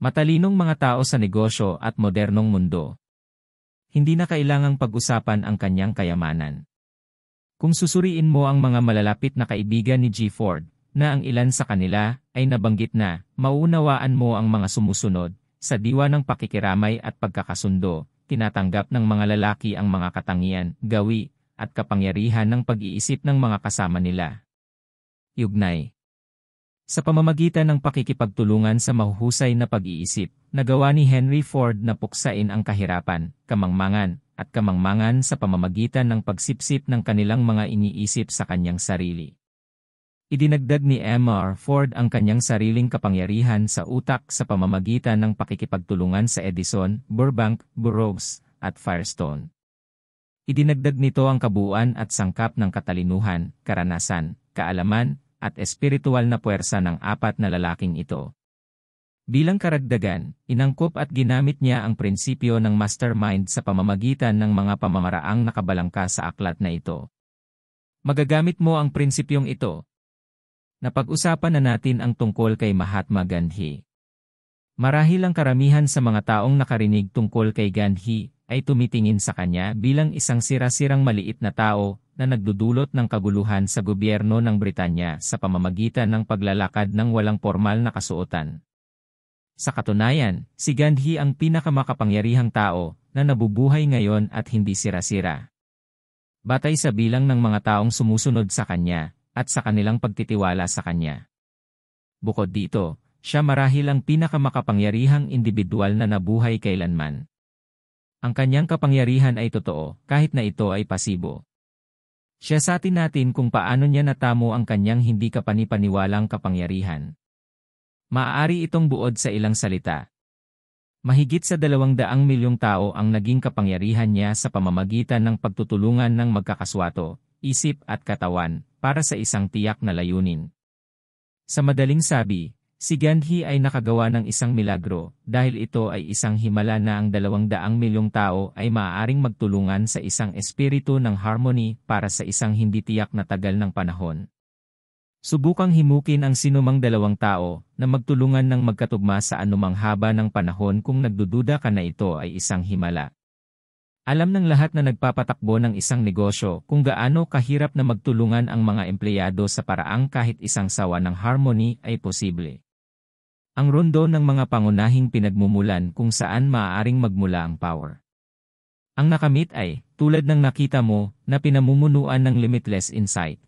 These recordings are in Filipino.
Matalinong mga tao sa negosyo at modernong mundo. Hindi na kailangang pag-usapan ang kanyang kayamanan. Kung susuriin mo ang mga malalapit na kaibigan ni G. Ford, na ang ilan sa kanila ay nabanggit na, mauunawaan mo ang mga sumusunod, sa diwa ng pakikiramay at pagkakasundo, tinatanggap ng mga lalaki ang mga katangian, gawi, at kapangyarihan ng pag-iisip ng mga kasama nila. Yugnay. Sa pamamagitan ng pakikipagtulungan sa mahuhusay na pag-iisip, nagawa ni Henry Ford na puksain ang kahirapan, kamangmangan, at kamangmangan sa pamamagitan ng pagsipsip ng kanilang mga iniisip sa kanyang sarili. Idinagdag ni M.R. Ford ang kanyang sariling kapangyarihan sa utak sa pamamagitan ng pakikipagtulungan sa Edison, Burbank, Burroughs, at Firestone. Idinagdag nito ang kabuuan at sangkap ng katalinuhan, karanasan, kaalaman, at espiritual na puwersa ng apat na lalaking ito. Bilang karagdagan, inangkop at ginamit niya ang prinsipyo ng mastermind sa pamamagitan ng mga pamamaraang nakabalangka sa aklat na ito. Magagamit mo ang prinsipyong ito. Napag-usapan na natin ang tungkol kay Mahatma Gandhi. Marahil ang karamihan sa mga taong nakarinig tungkol kay Gandhi ay tumitingin sa kanya bilang isang sira-sirang maliit na tao na nagdudulot ng kaguluhan sa gobyerno ng Britanya sa pamamagitan ng paglalakad ng walang formal na kasuotan. Sa katunayan, si Gandhi ang pinakamakapangyarihang tao na nabubuhay ngayon at hindi sira-sira. Batay sa bilang ng mga taong sumusunod sa kanya at sa kanilang pagtitiwala sa kanya. Bukod dito, siya marahil ang pinakamakapangyarihang individual na nabuhay kailanman. Ang kanyang kapangyarihan ay totoo kahit na ito ay pasibo. Siya sa atin natin kung paano niya natamo ang kanyang hindi kapanipaniwalang kapangyarihan. Maaari itong buod sa ilang salita. Mahigit sa 200 milyong tao ang naging kapangyarihan niya sa pamamagitan ng pagtutulungan ng magkakaswato, isip at katawan, para sa isang tiyak na layunin. Sa madaling sabi, si Gandhi ay nakagawa ng isang milagro dahil ito ay isang himala na ang 200 milyong tao ay maaaring magtulungan sa isang espiritu ng harmony para sa isang hindi tiyak na tagal ng panahon. Subukang himukin ang sinumang 2 tao na magtulungan ng magkatugma sa anumang haba ng panahon kung nagdududa ka na ito ay isang himala. Alam ng lahat na nagpapatakbo ng isang negosyo kung gaano kahirap na magtulungan ang mga empleyado sa paraang kahit isang sawa ng harmony ay posible. Ang rondo ng mga pangunahing pinagmumulan kung saan maaaring magmula ang power. Ang nakamit ay, tulad ng nakita mo, na pinamumunuan ng limitless insight.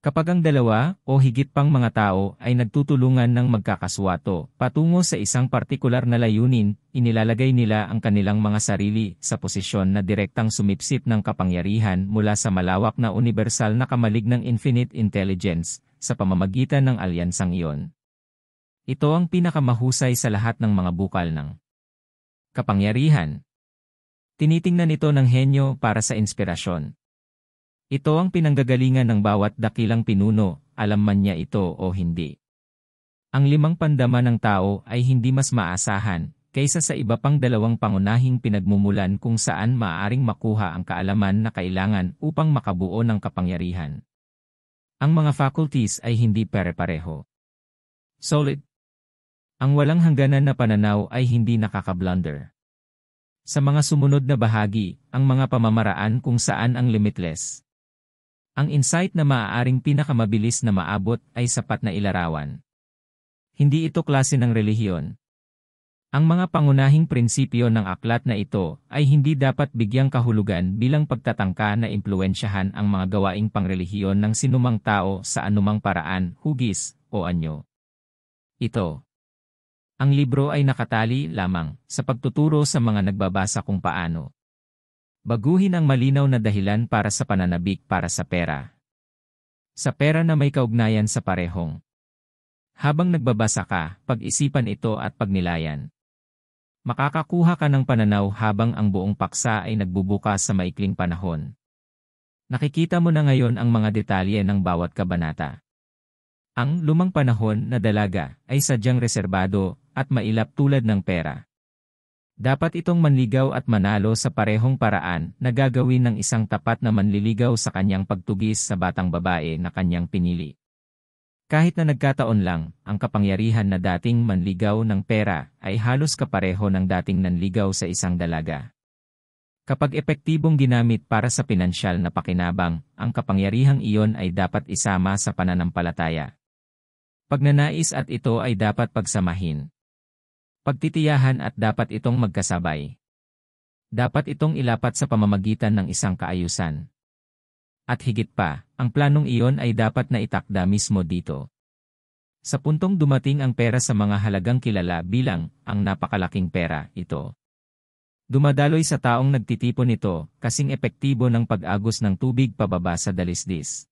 Kapag ang 2 o higit pang mga tao ay nagtutulungan ng magkakaswato patungo sa isang partikular na layunin, inilalagay nila ang kanilang mga sarili sa posisyon na direktang sumipsip ng kapangyarihan mula sa malawak na universal na kamalig ng infinite intelligence sa pamamagitan ng alyansang iyon. Ito ang pinakamahusay sa lahat ng mga bukal ng kapangyarihan. Tinitingnan ito ng henyo para sa inspirasyon. Ito ang pinanggagalingan ng bawat dakilang pinuno, alam man niya ito o hindi. Ang 5 pandama ng tao ay hindi mas maasahan kaysa sa iba pang 2 pangunahing pinagmumulan kung saan maaaring makuha ang kaalaman na kailangan upang makabuo ng kapangyarihan. Ang mga faculties ay hindi pare-pareho. Solid. Ang walang hangganan na pananaw ay hindi nakaka-blunder. Sa mga sumunod na bahagi, ang mga pamamaraan kung saan ang limitless. Ang insight na maaaring pinakamabilis na maabot ay sapat na ilarawan. Hindi ito klase ng relihiyon. Ang mga pangunahing prinsipyo ng aklat na ito ay hindi dapat bigyang kahulugan bilang pagtatangka na impluwensyahan ang mga gawaing pangrelihiyon ng sinumang tao sa anumang paraan, hugis, o anyo. Ito. Ang libro ay nakatali lamang sa pagtuturo sa mga nagbabasa kung paano baguhin ang malinaw na dahilan para sa pananabik para sa pera. Sa pera na may kaugnayan sa parehong. Habang nagbabasa ka, pag-isipan ito at pagnilayan. Makakakuha ka ng pananaw habang ang buong paksa ay nagbubukas sa maikling panahon. Nakikita mo na ngayon ang mga detalye ng bawat kabanata. Ang lumang panahon na dalaga ay sadyang reserbado at mailap tulad ng pera. Dapat itong manligaw at manalo sa parehong paraan na gagawin ng isang tapat na manliligaw sa kanyang pagtugis sa batang babae na kanyang pinili. Kahit na nagkataon lang, ang kapangyarihan na dating manligaw ng pera ay halos kapareho ng dating nanligaw sa isang dalaga. Kapag epektibong ginamit para sa pinansyal na pakinabang, ang kapangyarihang iyon ay dapat isama sa pananampalataya. Pagnanais at ito ay dapat pagsamahin. Pagtitiyahan at dapat itong magkasabay. Dapat itong ilapat sa pamamagitan ng isang kaayusan. At higit pa, ang planong iyon ay dapat na itakda mismo dito. Sa puntong dumating ang pera sa mga halagang kilala bilang ang napakalaking pera, ito. Dumadaloy sa taong nagtitipon nito, kasing epektibo ng pag-agos ng tubig pababa sa dalisdis.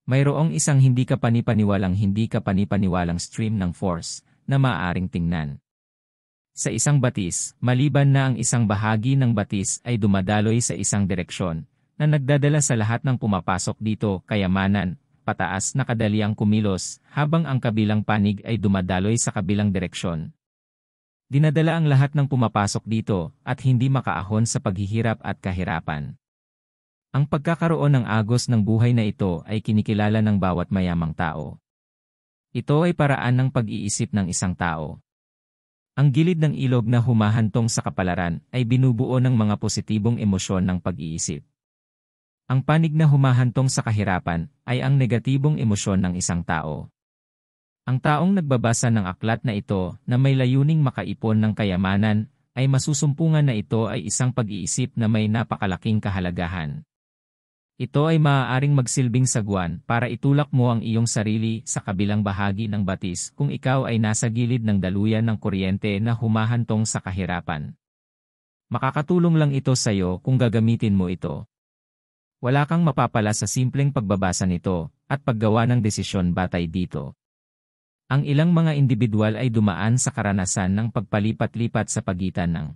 Mayroong isang hindi kapanipaniwalang stream ng force na maaaring tingnan. Sa isang batis, maliban na ang isang bahagi ng batis ay dumadaloy sa isang direksyon, na nagdadala sa lahat ng pumapasok dito kayamanan, pataas na kadaliang kumilos, habang ang kabilang panig ay dumadaloy sa kabilang direksyon. Dinadala ang lahat ng pumapasok dito at hindi makaahon sa paghihirap at kahirapan. Ang pagkakaroon ng agos ng buhay na ito ay kinikilala ng bawat mayamang tao. Ito ay paraan ng pag-iisip ng isang tao. Ang gilid ng ilog na humahantong sa kapalaran ay binubuo ng mga positibong emosyon ng pag-iisip. Ang panig na humahantong sa kahirapan ay ang negatibong emosyon ng isang tao. Ang taong nagbabasa ng aklat na ito na may layuning makaipon ng kayamanan ay masusumpungan na ito ay isang pag-iisip na may napakalaking kahalagahan. Ito ay maaaring magsilbing sagwan para itulak mo ang iyong sarili sa kabilang bahagi ng batis kung ikaw ay nasa gilid ng daluyan ng kuryente na humahantong sa kahirapan. Makakatulong lang ito sa iyo kung gagamitin mo ito. Wala kang mapapala sa simpleng pagbabasa nito at paggawa ng desisyon batay dito. Ang ilang mga individual ay dumaan sa karanasan ng pagpalipat-lipat sa pagitan ng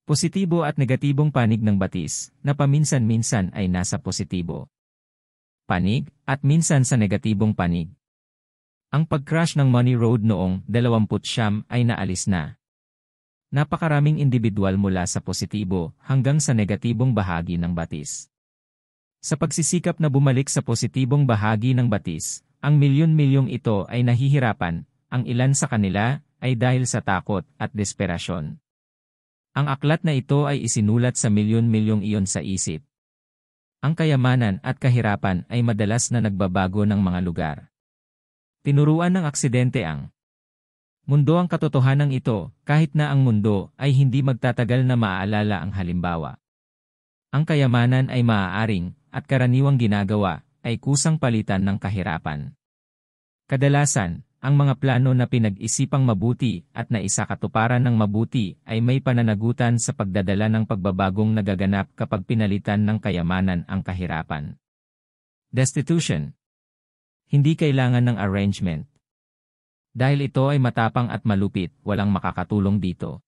positibo at negatibong panig ng batis na paminsan-minsan ay nasa positibo panig at minsan sa negatibong panig. Ang pag-crash ng Money Road noong 29 ay naalis na. Napakaraming individual mula sa positibo hanggang sa negatibong bahagi ng batis. Sa pagsisikap na bumalik sa positibong bahagi ng batis, ang milyon-milyong ito ay nahihirapan, ang ilan sa kanila ay dahil sa takot at desperasyon. Ang aklat na ito ay isinulat sa milyon-milyong iyon sa isip. Ang kayamanan at kahirapan ay madalas na nagbabago ng mga lugar. Tinuruan ng aksidente ang mundo ang katotohanan ito, kahit na ang mundo ay hindi magtatagal na maaalala ang halimbawa. Ang kayamanan ay maaaring, at karaniwang ginagawa, ay kusang palitan ng kahirapan. Kadalasan, ang mga plano na pinag-isipang mabuti at naisakatuparan ng mabuti ay may pananagutan sa pagdadala ng pagbabagong nagaganap kapag pinalitan ng kayamanan ang kahirapan. Destitution. Hindi kailangan ng arrangement. Dahil ito ay matapang at malupit, walang makakatulong dito.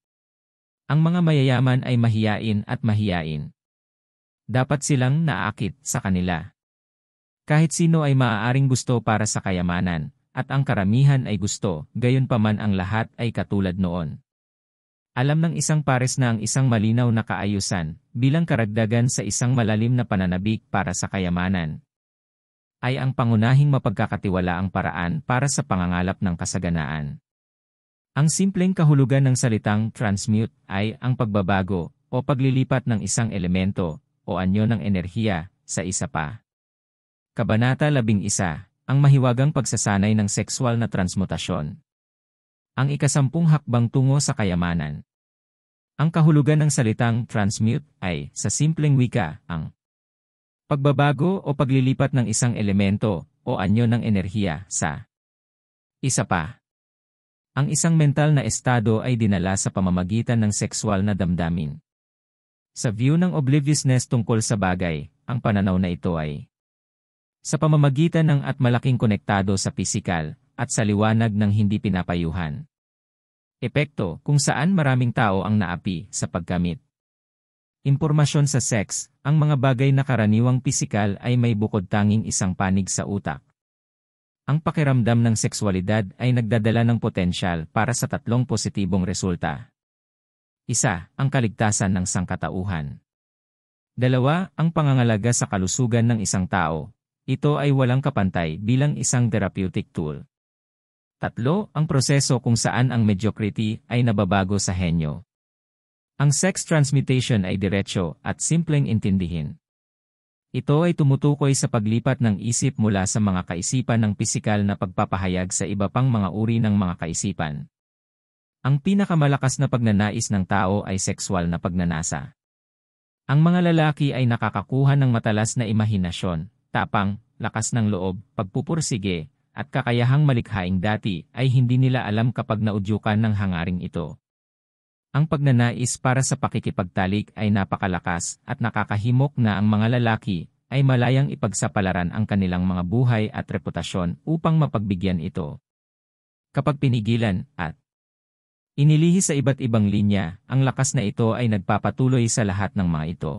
Ang mga mayayaman ay mahiyain at mahiyain. Dapat silang naakit sa kanila. Kahit sino ay maaaring gusto para sa kayamanan, at ang karamihan ay gusto, gayunpaman ang lahat ay katulad noon. Alam ng isang pares na ang isang malinaw na kaayusan, bilang karagdagan sa isang malalim na pananabik para sa kayamanan, ay ang pangunahing mapagkakatiwalaang paraan para sa pangangalap ng kasaganaan. Ang simpleng kahulugan ng salitang transmute ay ang pagbabago o paglilipat ng isang elemento o anyo ng enerhiya sa isa pa. Kabanata 11, ang mahiwagang pagsasanay ng sexual na transmutasyon. Ang ikasampung hakbang tungo sa kayamanan. Ang kahulugan ng salitang transmute ay, sa simpleng wika, ang pagbabago o paglilipat ng isang elemento o anyo ng enerhiya sa isa pa. Ang isang mental na estado ay dinala sa pamamagitan ng sexual na damdamin. Sa view ng obliviousness tungkol sa bagay, ang pananaw na ito ay sa pamamagitan ng at malaking konektado sa pisikal at sa liwanag ng hindi pinapayuhan. Epekto kung saan maraming tao ang naapi sa pagkamit. Impormasyon sa sex, ang mga bagay na karaniwang pisikal ay may bukod tanging isang panig sa utak. Ang pakiramdam ng sexualidad ay nagdadala ng potensyal para sa tatlong positibong resulta. 1. Ang kaligtasan ng sangkatauhan. 2. Ang pangangalaga sa kalusugan ng isang tao. Ito ay walang kapantay bilang isang therapeutic tool. 3. Ang proseso kung saan ang mediocrity ay nababago sa henyo. Ang sex transmutation ay diretso at simpleng intindihin. Ito ay tumutukoy sa paglipat ng isip mula sa mga kaisipan ng pisikal na pagpapahayag sa iba pang mga uri ng mga kaisipan. Ang pinakamalakas na pagnanais ng tao ay sexual na pagnanasa. Ang mga lalaki ay nakakakuha ng matalas na imahinasyon, tapang, lakas ng loob, pagpupursige, at kakayahang malikhaing dati ay hindi nila alam kapag naudyukan ng hangaring ito. Ang pagnanais para sa pakikipagtalik ay napakalakas at nakakahimok na ang mga lalaki ay malayang ipagsapalaran ang kanilang mga buhay at reputasyon upang mapagbigyan ito. Kapag pinigilan at inilihi sa iba't ibang linya, ang lakas na ito ay nagpapatuloy sa lahat ng mga ito.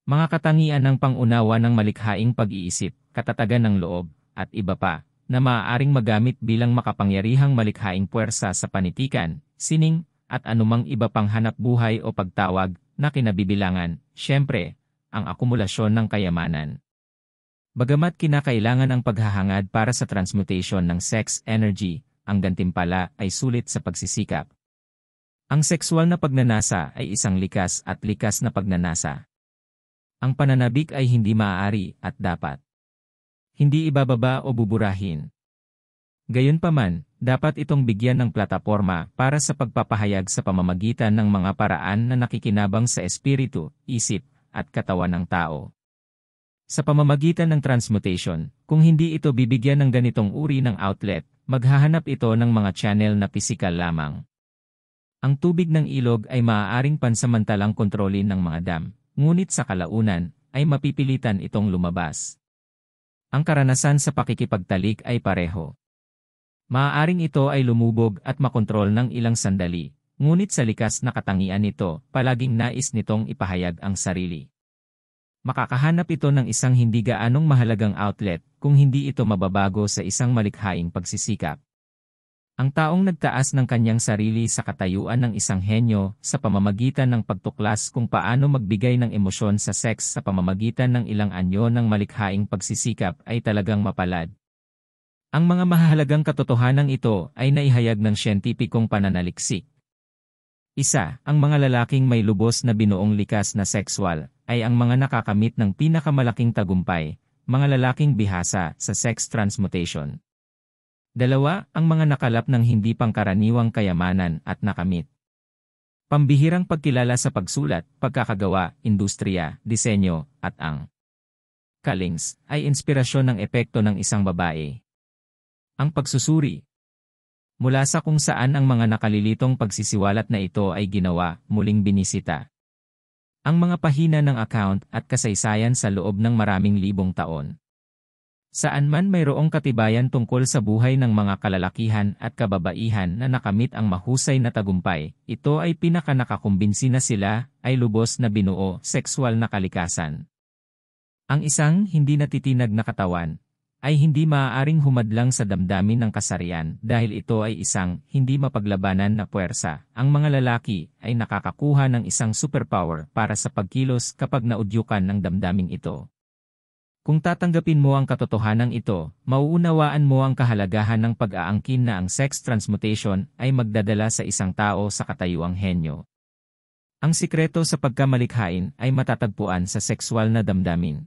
Mga katangian ng pangunawa ng malikhaing pag-iisip, katatagan ng loob, at iba pa, na maaaring magamit bilang makapangyarihang malikhaing puwersa sa panitikan, sining, at anumang iba pang hanap buhay o pagtawag na kinabibilangan, syempre, ang akumulasyon ng kayamanan. Bagamat kinakailangan ang paghahangad para sa transmutation ng sex energy, ang gantimpala ay sulit sa pagsisikap. Ang sexual na pagnanasa ay isang likas na pagnanasa. Ang pananabik ay hindi maaari at dapat hindi ibababa o buburahin. Gayunpaman, dapat itong bigyan ng plataporma para sa pagpapahayag sa pamamagitan ng mga paraan na nakikinabang sa espiritu, isip, at katawan ng tao. Sa pamamagitan ng transmutation, kung hindi ito bibigyan ng ganitong uri ng outlet, maghahanap ito ng mga channel na pisikal lamang. Ang tubig ng ilog ay maaaring pansamantalang kontrolin ng mga dam, ngunit sa kalaunan, ay mapipilitan itong lumabas. Ang karanasan sa pakikipagtalik ay pareho. Maaaring ito ay lumubog at makontrol ng ilang sandali, ngunit sa likas na katangian nito, palaging nais nitong ipahayag ang sarili. Makakahanap ito ng isang hindi gaanong mahalagang outlet kung hindi ito mababago sa isang malikhaing pagsisikap. Ang taong nagtaas ng kanyang sarili sa katayuan ng isang henyo sa pamamagitan ng pagtuklas kung paano magbigay ng emosyon sa sex sa pamamagitan ng ilang anyo ng malikhaing pagsisikap ay talagang mapalad. Ang mga mahalagang katotohanan ito ay naihayag ng siyentipikong pananaliksik. Isa, ang mga lalaking may lubos na binuong likas na sexual ay ang mga nakakamit ng pinakamalaking tagumpay, mga lalaking bihasa sa sex transmutation. 2, ang mga nakalap ng hindi pangkaraniwang kayamanan at nakamit. Pambihirang pagkilala sa pagsulat, pagkakagawa, industriya, disenyo, at ang kalings ay inspirasyon ng epekto ng isang babae. Ang pagsusuri. Mula sa kung saan ang mga nakalilitong pagsisiwalat na ito ay ginawa, muling binisita. Ang mga pahina ng account at kasaysayan sa loob ng maraming libong taon. Saan man mayroong katibayan tungkol sa buhay ng mga kalalakihan at kababaihan na nakamit ang mahusay na tagumpay, ito ay pinakanakakumbinsi na sila ay lubos na binuo sexual na kalikasan. Ang isang hindi natitinag na katawan ay hindi maaaring humadlang sa damdamin ng kasarian dahil ito ay isang hindi mapaglabanan na puwersa. Ang mga lalaki ay nakakakuha ng isang superpower para sa pagkilos kapag naudyukan ng damdaming ito. Kung tatanggapin mo ang katotohanan ito, mauunawaan mo ang kahalagahan ng pag-aangkin na ang sex transmutation ay magdadala sa isang tao sa katayuang henyo. Ang sikreto sa pagkamalikhain ay matatagpuan sa sexual na damdamin.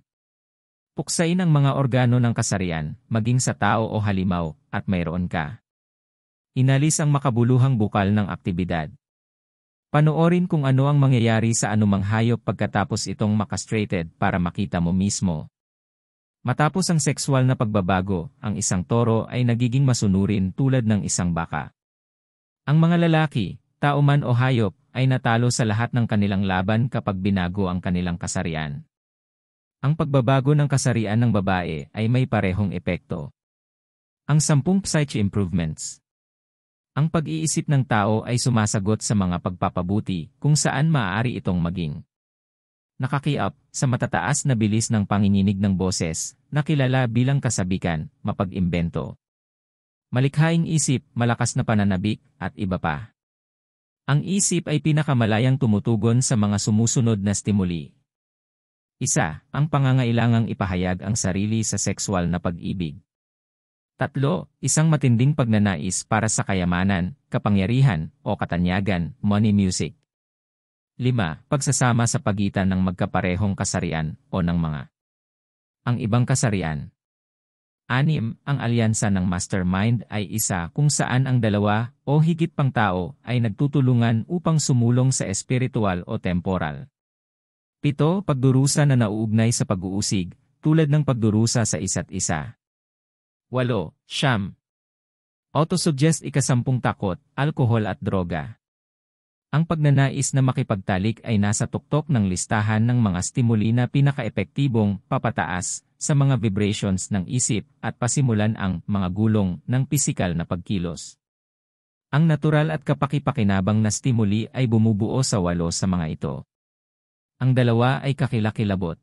Puksain ang mga organo ng kasarian, maging sa tao o halimaw, at mayroon ka. Inalis ang makabuluhang bukal ng aktibidad. Panoorin kung ano ang mangyayari sa anumang hayop pagkatapos itong makastrated para makita mo mismo. Matapos ang sexual na pagbabago, ang isang toro ay nagiging masunurin tulad ng isang baka. Ang mga lalaki, tao man o hayop, ay natalo sa lahat ng kanilang laban kapag binago ang kanilang kasarian. Ang pagbabago ng kasarian ng babae ay may parehong epekto. Ang 10 psyche improvements. Ang pag-iisip ng tao ay sumasagot sa mga pagpapabuti kung saan maaari itong maging nakakiap sa matataas na bilis ng panginginig ng boses, na kilala bilang kasabikan, mapag-imbento. Malikhaing isip, malakas na pananabik, at iba pa. Ang isip ay pinakamalayang tumutugon sa mga sumusunod na stimuli. Isa, ang pangangailangang ipahayag ang sarili sa sexual na pag-ibig. 3, isang matinding pagnanais para sa kayamanan, kapangyarihan, o katanyagan, money music. 5, pagsasama sa pagitan ng magkaparehong kasarian o ng mga ang ibang kasarian. 6, ang alyansa ng mastermind ay isa kung saan ang dalawa o higit pang tao ay nagtutulungan upang sumulong sa espiritual o temporal. 7, pagdurusa na nauugnay sa pag-uusig, tulad ng pagdurusa sa isa't isa. 8, siyam. Autosuggest ika-10 takot, alkohol at droga. Ang pagnanais na makipagtalik ay nasa tuktok ng listahan ng mga stimuli na pinaka-epektibong papataas sa mga vibrations ng isip at pasimulan ang mga gulong ng pisikal na pagkilos. Ang natural at kapaki-pakinabang na stimuli ay bumubuo sa 8 sa mga ito. Ang 2 ay kakilakilabot.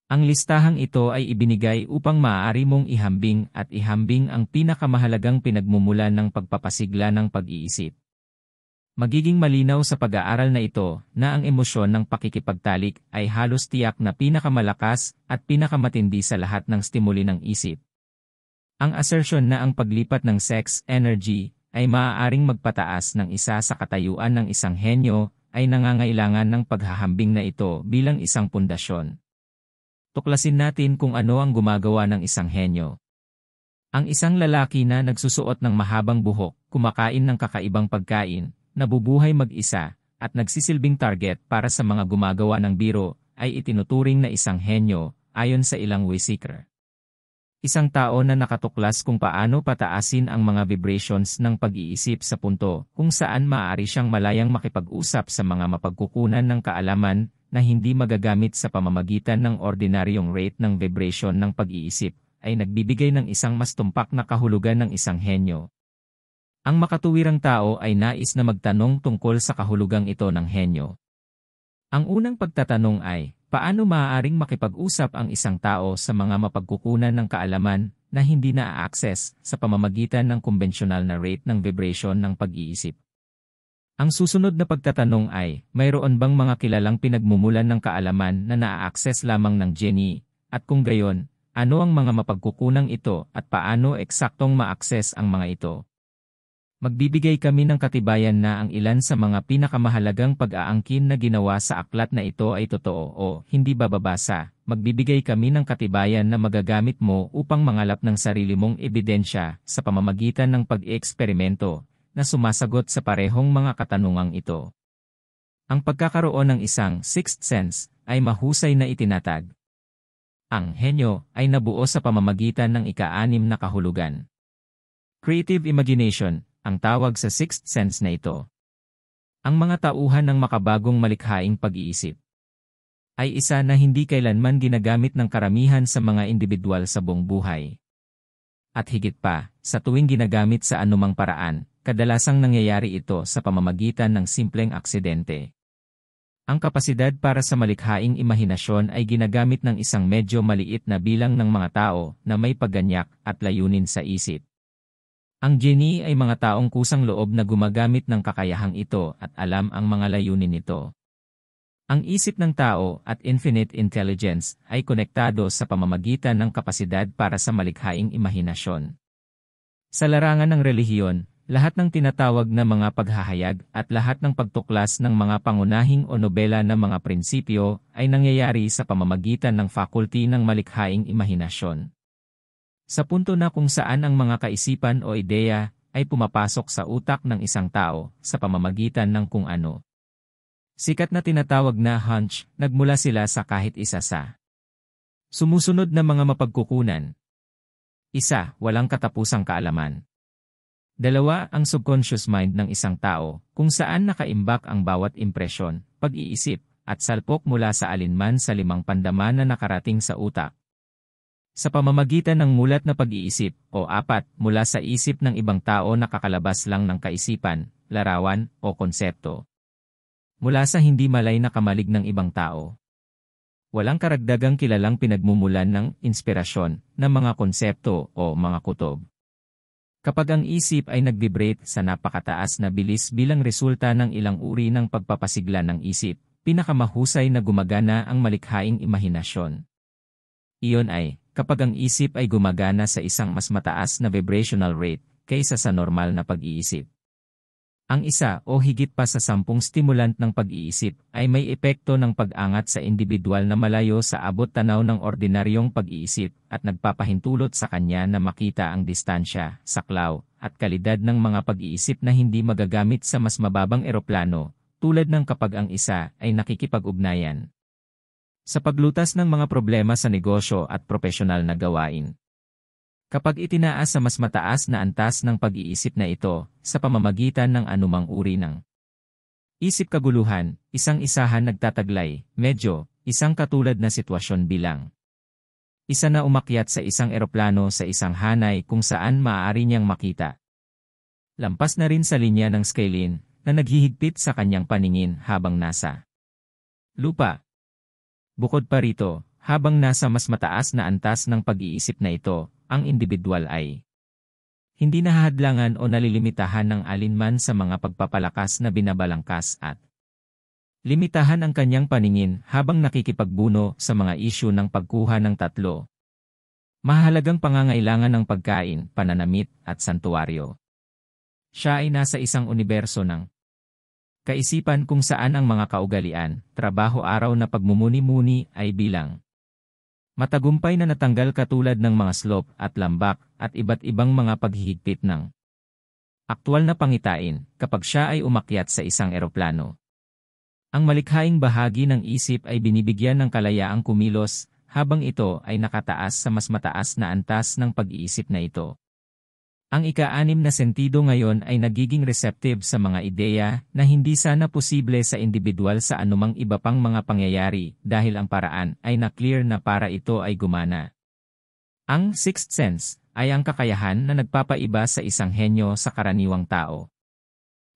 Ang listahang ito ay ibinigay upang maaari mong ihambing at ihambing ang pinakamahalagang pinagmumulan ng pagpapasigla ng pag-iisip. Magiging malinaw sa pag-aaral na ito na ang emosyon ng pakikipagtalik ay halos tiyak na pinakamalakas at pinakamatindi sa lahat ng stimuli ng isip. Ang assertion na ang paglipat ng sex energy ay maaaring magpataas ng isa sa katayuan ng isang henyo ay nangangailangan ng paghahambing na ito bilang isang pundasyon. Tuklasin natin kung ano ang gumagawa ng isang henyo. Ang isang lalaki na nagsusuot ng mahabang buhok, kumakain ng kakaibang pagkain, nabubuhay mag-isa, at nagsisilbing target para sa mga gumagawa ng biro, ay itinuturing na isang henyo, ayon sa ilang Wayseeker. Isang tao na nakatuklas kung paano pataasin ang mga vibrations ng pag-iisip sa punto kung saan maaari siyang malayang makipag-usap sa mga mapagkukunan ng kaalaman na hindi magagamit sa pamamagitan ng ordinaryong rate ng vibration ng pag-iisip, ay nagbibigay ng isang mas tumpak na kahulugan ng isang henyo. Ang makatuwirang tao ay nais na magtanong tungkol sa kahulugang ito ng henyo. Ang unang pagtatanong ay, paano maaaring makipag-usap ang isang tao sa mga mapagkukunan ng kaalaman na hindi na-access sa pamamagitan ng kumbensyonal na rate ng vibration ng pag-iisip? Ang susunod na pagtatanong ay, mayroon bang mga kilalang pinagmumulan ng kaalaman na na-access lamang ng genie, at kung gayon, ano ang mga mapagkukunang ito at paano eksaktong ma-access ang mga ito? Magbibigay kami ng katibayan na ang ilan sa mga pinakamahalagang pag-aangkin na ginawa sa aklat na ito ay totoo o hindi bababasa. Magbibigay kami ng katibayan na magagamit mo upang mangalap ng sarili mong ebidensya sa pamamagitan ng pag-eeksperimento na sumasagot sa parehong mga katanungang ito. Ang pagkakaroon ng isang sixth sense ay mahusay na itinatag. Ang henyo ay nabuo sa pamamagitan ng ika-6 na kahulugan. Creative imagination, ang tawag sa sixth sense na ito. Ang mga tauhan ng makabagong malikhaing pag-iisip ay isa na hindi kailanman ginagamit ng karamihan sa mga individual sa buong buhay. At higit pa, sa tuwing ginagamit sa anumang paraan, kadalasang nangyayari ito sa pamamagitan ng simpleng aksidente. Ang kapasidad para sa malikhaing imahinasyon ay ginagamit ng isang medyo maliit na bilang ng mga tao na may pagganyak at layunin sa isip. Ang genie ay mga taong kusang loob na gumagamit ng kakayahang ito at alam ang mga layunin nito. Ang isip ng tao at infinite intelligence ay konektado sa pamamagitan ng kapasidad para sa malikhaing imahinasyon. Sa larangan ng relihiyon, lahat ng tinatawag na mga paghahayag at lahat ng pagtuklas ng mga pangunahing o nobela ng mga prinsipyo ay nangyayari sa pamamagitan ng faculty ng malikhaing imahinasyon. Sa punto na kung saan ang mga kaisipan o ideya ay pumapasok sa utak ng isang tao sa pamamagitan ng kung ano. Sikat na tinatawag na hunch, nagmula sila sa kahit isa sa sumusunod na mga mapagkukunan. 1. Walang katapusang kaalaman. 2. Ang subconscious mind ng isang tao, kung saan nakaimbak ang bawat impresyon, pag-iisip, at salpok mula sa alinman sa 5 pandama na nakarating sa utak. Sa pamamagitan ng mulat na pag-iisip, o 4, mula sa isip ng ibang tao na kakalabas lang ng kaisipan, larawan, o konsepto. Mula sa hindi malay na kamalig ng ibang tao. Walang karagdagang kilalang pinagmumulan ng inspirasyon ng mga konsepto o mga kutob. Kapag ang isip ay nag-vibrate sa napakataas na bilis bilang resulta ng ilang uri ng pagpapasigla ng isip, pinakamahusay na gumagana ang malikhaing imahinasyon. Iyon ay, kapag ang isip ay gumagana sa isang mas mataas na vibrational rate kaysa sa normal na pag-iisip. Ang isa o higit pa sa 10 stimulant ng pag-iisip ay may epekto ng pag-angat sa individual na malayo sa abot tanaw ng ordinaryong pag-iisip at nagpapahintulot sa kanya na makita ang distansya, saklaw, at kalidad ng mga pag-iisip na hindi magagamit sa mas mababang eroplano, tulad ng kapag ang isa ay nakikipag-ugnayan sa paglutas ng mga problema sa negosyo at propesyonal na gawain. Kapag itinaas sa mas mataas na antas ng pag-iisip na ito sa pamamagitan ng anumang uri ng isip kaguluhan, isang isahan nagtataglay, medyo, isang katulad na sitwasyon bilang isa na umakyat sa isang eroplano sa isang hanay kung saan maaari niyang makita. Lampas na rin sa linya ng scalene na naghihigpit sa kanyang paningin habang nasa lupa. Bukod pa rito, habang nasa mas mataas na antas ng pag-iisip na ito, ang individual ay hindi nahahadlangan o nalilimitahan ng alinman sa mga pagpapalakas na binabalangkas at limitahan ang kanyang paningin habang nakikipagbuno sa mga isyu ng pagkuha ng 3 mahalagang pangangailangan ng pagkain, pananamit, at santuwaryo. Siya ay nasa isang universo ng kaisipan kung saan ang mga kaugalian, trabaho araw na pagmumuni-muni ay bilang matagumpay na natanggal katulad ng mga slope at lambak at iba't ibang mga paghihigpit ng aktwal na pangitain kapag siya ay umakyat sa isang eroplano. Ang malikhaing bahagi ng isip ay binibigyan ng kalayaang kumilos habang ito ay nakataas sa mas mataas na antas ng pag-iisip na ito. Ang ika-6 na sentido ngayon ay nagiging receptive sa mga ideya na hindi sana posible sa individual sa anumang iba pang mga pangyayari dahil ang paraan ay na-clear na para ito ay gumana. Ang sixth sense ay ang kakayahan na nagpapaiba sa isang henyo sa karaniwang tao.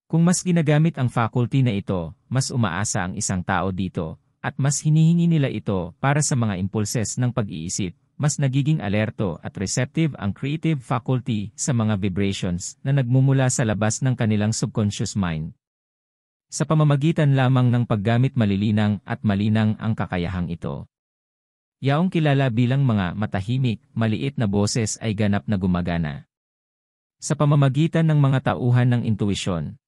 Kung mas ginagamit ang faculty na ito, mas umaasa ang isang tao dito, at mas hinihingi nila ito para sa mga impulses ng pag-iisip. Mas nagiging alerto at receptive ang creative faculty sa mga vibrations na nagmumula sa labas ng kanilang subconscious mind. Sa pamamagitan lamang ng paggamit malilinang at malinang ang kakayahang ito. Yaong kilala bilang mga matahimik, maliit na boses ay ganap na gumagana. Sa pamamagitan ng mga tauhan ng intuisyon.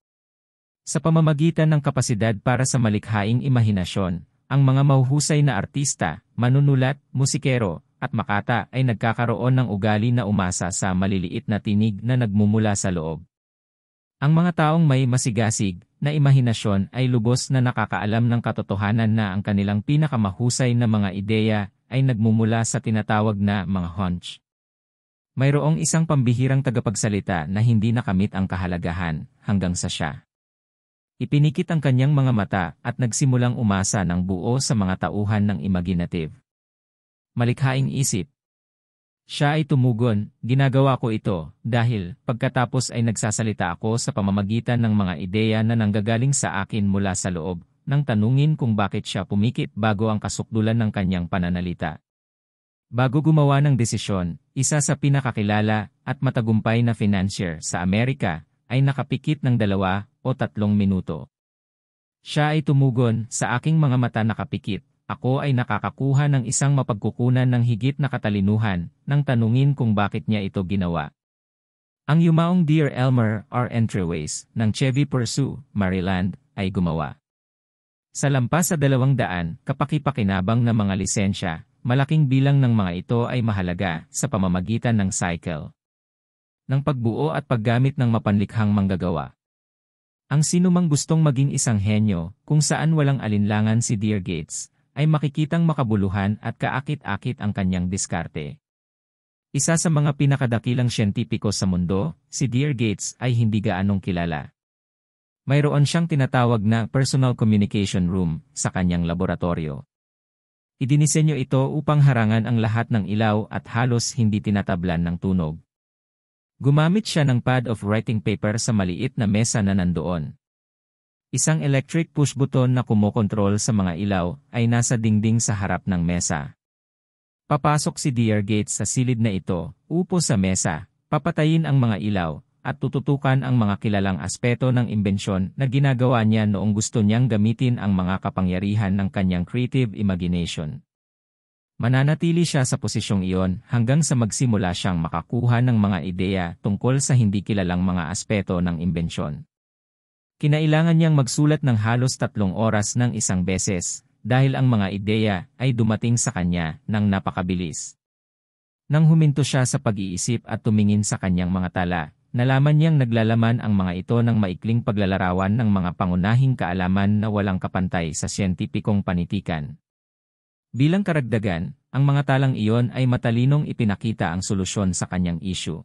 Sa pamamagitan ng kapasidad para sa malikhaing imahinasyon, ang mga mahuhusay na artista, manunulat, musikero, at makata ay nagkakaroon ng ugali na umasa sa maliliit na tinig na nagmumula sa loob. Ang mga taong may masigasig na imahinasyon ay lubos na nakakaalam ng katotohanan na ang kanilang pinakamahusay na mga ideya ay nagmumula sa tinatawag na mga hunch. Mayroong isang pambihirang tagapagsalita na hindi nakamit ang kahalagahan hanggang sa siya ipinikit ang kanyang mga mata at nagsimulang umasa ng buo sa mga tauhan ng imaginative. Malikhaing isip. Siya ay tumugon, ginagawa ko ito, dahil, pagkatapos ay nagsasalita ako sa pamamagitan ng mga ideya na nanggagaling sa akin mula sa loob, nang tanungin kung bakit siya pumikit bago ang kasukdulan ng kanyang pananalita. Bago gumawa ng desisyon, isa sa pinakakilala at matagumpay na financier sa Amerika, ay nakapikit ng 2 o 3 minuto. Siya ay tumugon, sa aking mga mata nakapikit. Ako ay nakakakuha ng isang mapagkukunan ng higit na katalinuhan nang tanungin kung bakit niya ito ginawa. Ang yumaong Dear Elmer R. Entryways ng Chevy Pursuit, Maryland, ay gumawa. Sa lampas sa 200 kapaki-pakinabang na mga lisensya, malaking bilang ng mga ito ay mahalaga sa pamamagitan ng cycle ng pagbuo at paggamit ng mapanlikhang manggagawa. Ang sinumang gustong maging isang henyo, kung saan walang alinlangan si Dear Gates, ay makikitang makabuluhan at kaakit-akit ang kanyang diskarte. Isa sa mga pinakadakilang siyentipiko sa mundo, si Dear Gates ay hindi gaanong kilala. Mayroon siyang tinatawag na personal communication room sa kanyang laboratorio. Idinisenyo ito upang harangan ang lahat ng ilaw at halos hindi tinatablan ng tunog. Gumamit siya ng pad of writing paper sa maliit na mesa na nandoon. Isang electric push button na kumokontrol sa mga ilaw ay nasa dingding sa harap ng mesa. Papasok si Dear Gates sa silid na ito, upo sa mesa, papatayin ang mga ilaw, at tututukan ang mga kilalang aspeto ng imbensyon na ginagawa niya noong gusto niyang gamitin ang mga kapangyarihan ng kanyang creative imagination. Mananatili siya sa posisyong iyon hanggang sa magsimula siyang makakuha ng mga ideya tungkol sa hindi kilalang mga aspeto ng imbensyon. Kinailangan niyang magsulat ng halos 3 oras ng isang beses, dahil ang mga ideya ay dumating sa kanya ng napakabilis. Nang huminto siya sa pag-iisip at tumingin sa kanyang mga tala, nalaman niyang naglalaman ang mga ito ng maikling paglalarawan ng mga pangunahing kaalaman na walang kapantay sa siyentipikong panitikan. Bilang karagdagan, ang mga talang iyon ay matalinong ipinakita ang solusyon sa kanyang issue.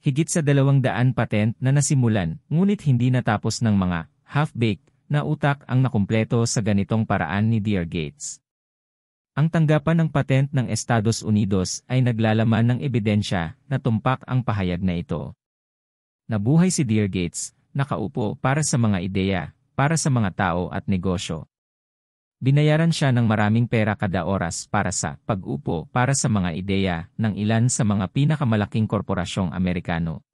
Higit sa 200 patent na nasimulan, ngunit hindi natapos ng mga half-baked na utak ang nakumpleto sa ganitong paraan ni Dear Gates. Ang tanggapan ng patent ng Estados Unidos ay naglalaman ng ebidensya na tumpak ang pahayag na ito. Nabuhay si Dear Gates, nakaupo para sa mga ideya, para sa mga tao at negosyo. Binayaran siya ng maraming pera kada oras para sa pag-upo para sa mga ideya ng ilan sa mga pinakamalaking korporasyong Amerikano.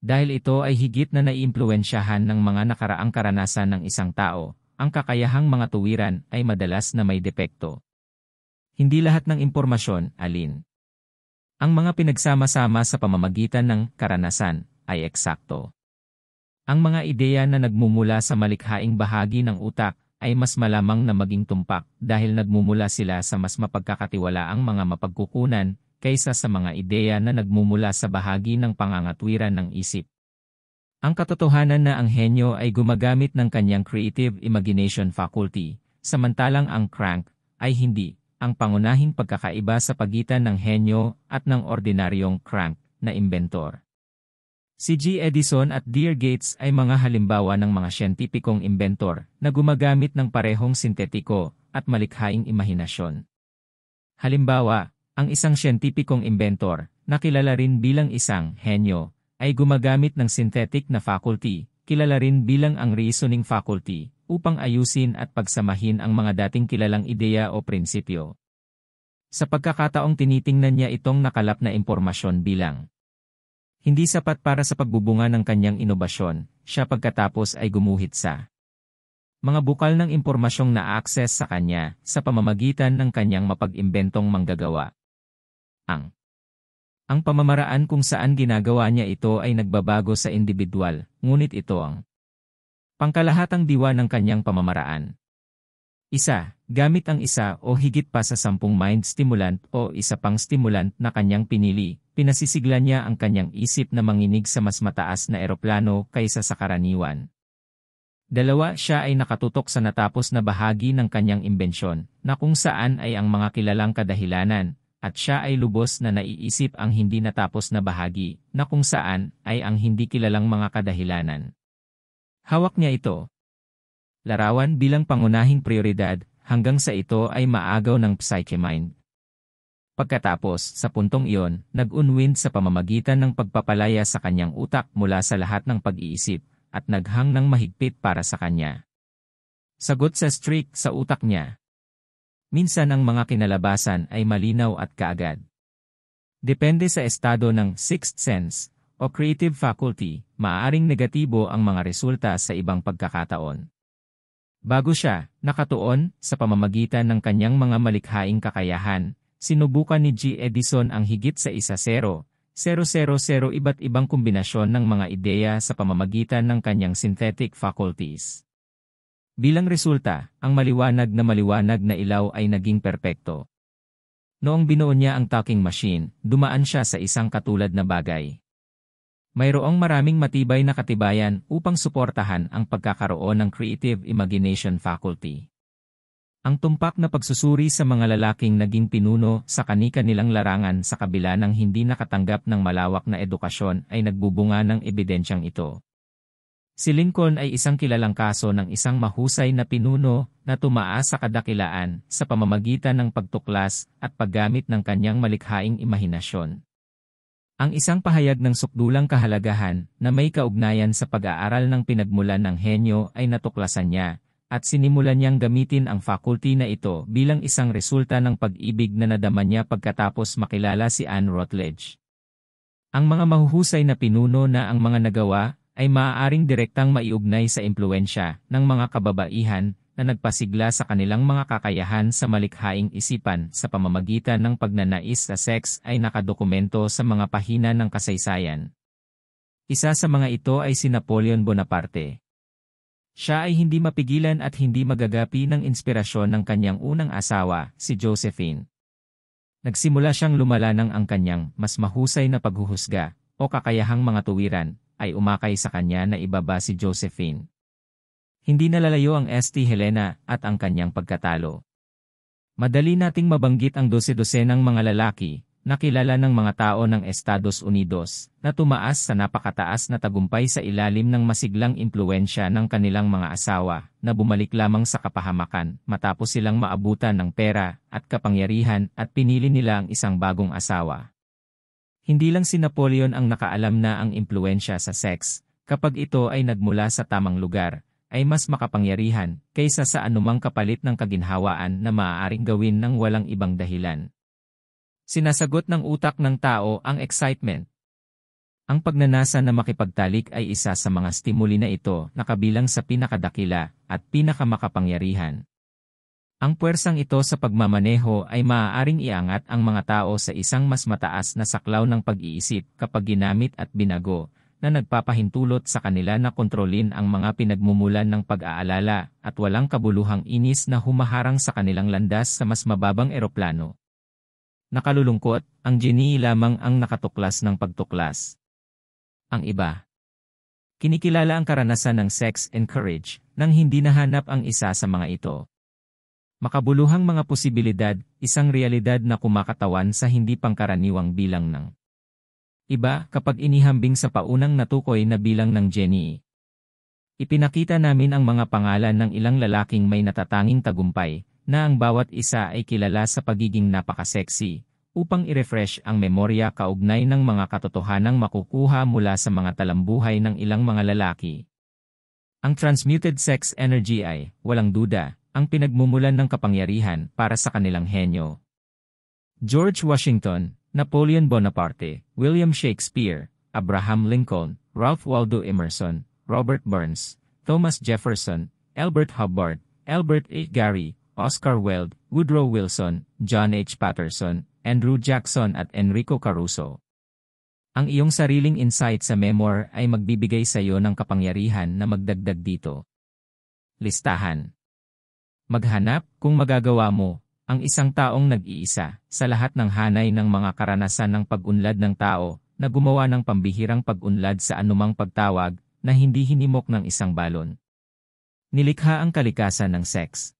Dahil ito ay higit na naiimpluwensyahan ng mga nakaraang karanasan ng isang tao, ang kakayahang mga tuwiran ay madalas na may depekto. Hindi lahat ng impormasyon, alin. Ang mga pinagsama-sama sa pamamagitan ng karanasan ay eksakto. Ang mga ideya na nagmumula sa malikhaing bahagi ng utak ay mas malamang na maging tumpak dahil nagmumula sila sa mas mapagkakatiwalaang mga mapagkukunan kaysa sa mga ideya na nagmumula sa bahagi ng pangangatwiran ng isip. Ang katotohanan na ang henyo ay gumagamit ng kanyang creative imagination faculty, samantalang ang crank ay hindi, ang pangunahing pagkakaiba sa pagitan ng henyo at ng ordinaryong crank na imbentor. Si G. Edison at Dear Gates ay mga halimbawa ng mga siyentipikong imbentor na gumagamit ng parehong sintetiko at malikhaing imahinasyon. Halimbawa, ang isang siyentipikong imbentor, na kilala rin bilang isang henyo, ay gumagamit ng synthetic na faculty, kilala rin bilang ang reasoning faculty, upang ayusin at pagsamahin ang mga dating kilalang ideya o prinsipyo. Sa pagkakataong tinitingnan niya itong nakalap na impormasyon bilang hindi sapat para sa pagbubunga ng kanyang inobasyon, siya pagkatapos ay gumuhit sa mga bukal ng impormasyong na-access sa kanya sa pamamagitan ng kanyang mapag-imbentong manggagawa. Ang pamamaraan kung saan ginagawa niya ito ay nagbabago sa individual, ngunit ito ang pangkalahatang diwa ng kanyang pamamaraan. Gamit ang isa o higit pa sa 10 mind stimulant o isa pang stimulant na kanyang pinili, pinasisigla niya ang kanyang isip na manginig sa mas mataas na eroplano kaysa sa karaniwan. 2, siya ay nakatutok sa natapos na bahagi ng kanyang imbensyon, na kung saan ay ang mga kilalang kadahilanan, at siya ay lubos na naiisip ang hindi natapos na bahagi, na kung saan ay ang hindi kilalang mga kadahilanan. Hawak niya ito. Larawan bilang pangunahing prioridad, hanggang sa ito ay maagaw ng psyche mind. Pagkatapos, sa puntong iyon, nag-unwind sa pamamagitan ng pagpapalaya sa kanyang utak mula sa lahat ng pag-iisip, at naghang ng mahigpit para sa kanya. Sagot sa streak sa utak niya. Minsan ang mga kinalabasan ay malinaw at kaagad. Depende sa estado ng sixth sense, o creative faculty, maaaring negatibo ang mga resulta sa ibang pagkakataon. Bago siya nakatuon sa pamamagitan ng kanyang mga malikhaing kakayahan, sinubukan ni G. Edison ang higit sa 1-0, 000 iba't ibang kombinasyon ng mga ideya sa pamamagitan ng kanyang synthetic faculties. Bilang resulta, ang maliwanag na ilaw ay naging perpekto. Noong binuo niya ang talking machine, dumaan siya sa isang katulad na bagay. Mayroong maraming matibay na katibayan upang suportahan ang pagkakaroon ng creative imagination faculty. Ang tumpak na pagsusuri sa mga lalaking naging pinuno sa kani-kanilang larangan sa kabila ng hindi nakatanggap ng malawak na edukasyon ay nagbubunga ng ebidensyang ito. Si Lincoln ay isang kilalang kaso ng isang mahusay na pinuno na tumaas sa kadakilaan sa pamamagitan ng pagtuklas at paggamit ng kanyang malikhaing imahinasyon. Ang isang pahayag ng sukdulang kahalagahan na may kaugnayan sa pag-aaral ng pinagmulan ng henyo ay natuklasan niya, at sinimulan niyang gamitin ang faculty na ito bilang isang resulta ng pag-ibig na nadama niya pagkatapos makilala si Anne Rutledge. Ang mga mahuhusay na pinuno na ang mga nagawa ay maaaring direktang maiugnay sa impluwensya ng mga kababaihan na nagpasigla sa kanilang mga kakayahan sa malikhaing isipan sa pamamagitan ng pagnanais sa seks ay nakadokumento sa mga pahina ng kasaysayan. Isa sa mga ito ay si Napoleon Bonaparte. Siya ay hindi mapigilan at hindi magagapi ng inspirasyon ng kanyang unang asawa, si Josephine. Nagsimula siyang lumala ng ang kanyang mas mahusay na paghuhusga o kakayahang mga tuwiran ay umakay sa kanya na ibaba si Josephine. Hindi nalalayo ang St. Helena at ang kanyang pagkatalo. Madali nating mabanggit ang dose-dosenang mga lalaki na kilala ng mga tao ng Estados Unidos na tumaas sa napakataas na tagumpay sa ilalim ng masiglang impluwensya ng kanilang mga asawa na bumalik lamang sa kapahamakan matapos silang maabutan ng pera at kapangyarihan at pinili nila ang isang bagong asawa. Hindi lang si Napoleon ang nakaalam na ang impluwensya sa sex, kapag ito ay nagmula sa tamang lugar, ay mas makapangyarihan kaysa sa anumang kapalit ng kaginhawaan na maaaring gawin ng walang ibang dahilan. Sinasagot ng utak ng tao ang excitement. Ang pagnanasa na makipagtalik ay isa sa mga stimuli na ito na kabilang sa pinakadakila at pinakamakapangyarihan. Ang puwersang ito sa pagmamaneho ay maaaring iangat ang mga tao sa isang mas mataas na saklaw ng pag-iisip kapag ginamit at binago, na nagpapahintulot sa kanila na kontrolin ang mga pinagmumulan ng pag-aalala at walang kabuluhang inis na humaharang sa kanilang landas sa mas mababang eroplano. Nakalulungkot, ang genie lamang ang nakatuklas ng pagtuklas. Ang iba. Kinikilala ang karanasan ng sex and courage nang hindi nahanap ang isa sa mga ito. Makabuluhang mga posibilidad, isang realidad na kumakatawan sa hindi pangkaraniwang bilang ng iba kapag inihambing sa paunang natukoy na bilang ng genie. Ipinakita namin ang mga pangalan ng ilang lalaking may natatanging tagumpay, na ang bawat isa ay kilala sa pagiging napaka-sexy, upang i-refresh ang memorya kaugnay ng mga katotohanang makukuha mula sa mga talambuhay ng ilang mga lalaki. Ang transmuted sex energy ay, walang duda, ang pinagmumulan ng kapangyarihan para sa kanilang henyo. George Washington, Napoleon Bonaparte, William Shakespeare, Abraham Lincoln, Ralph Waldo Emerson, Robert Burns, Thomas Jefferson, Albert Hubbard, Albert H. Gary, Oscar Wilde, Woodrow Wilson, John H. Patterson, Andrew Jackson at Enrico Caruso. Ang iyong sariling insight sa memoir ay magbibigay sa iyo ng kapangyarihan na magdagdag dito. Listahan. Maghanap, kung magagawa mo, ang isang taong nag-iisa sa lahat ng hanay ng mga karanasan ng pag-unlad ng tao na gumawa ng pambihirang pag-unlad sa anumang pagtawag na hindi hinimok ng isang balon. Nilikha ang kalikasan ng sex.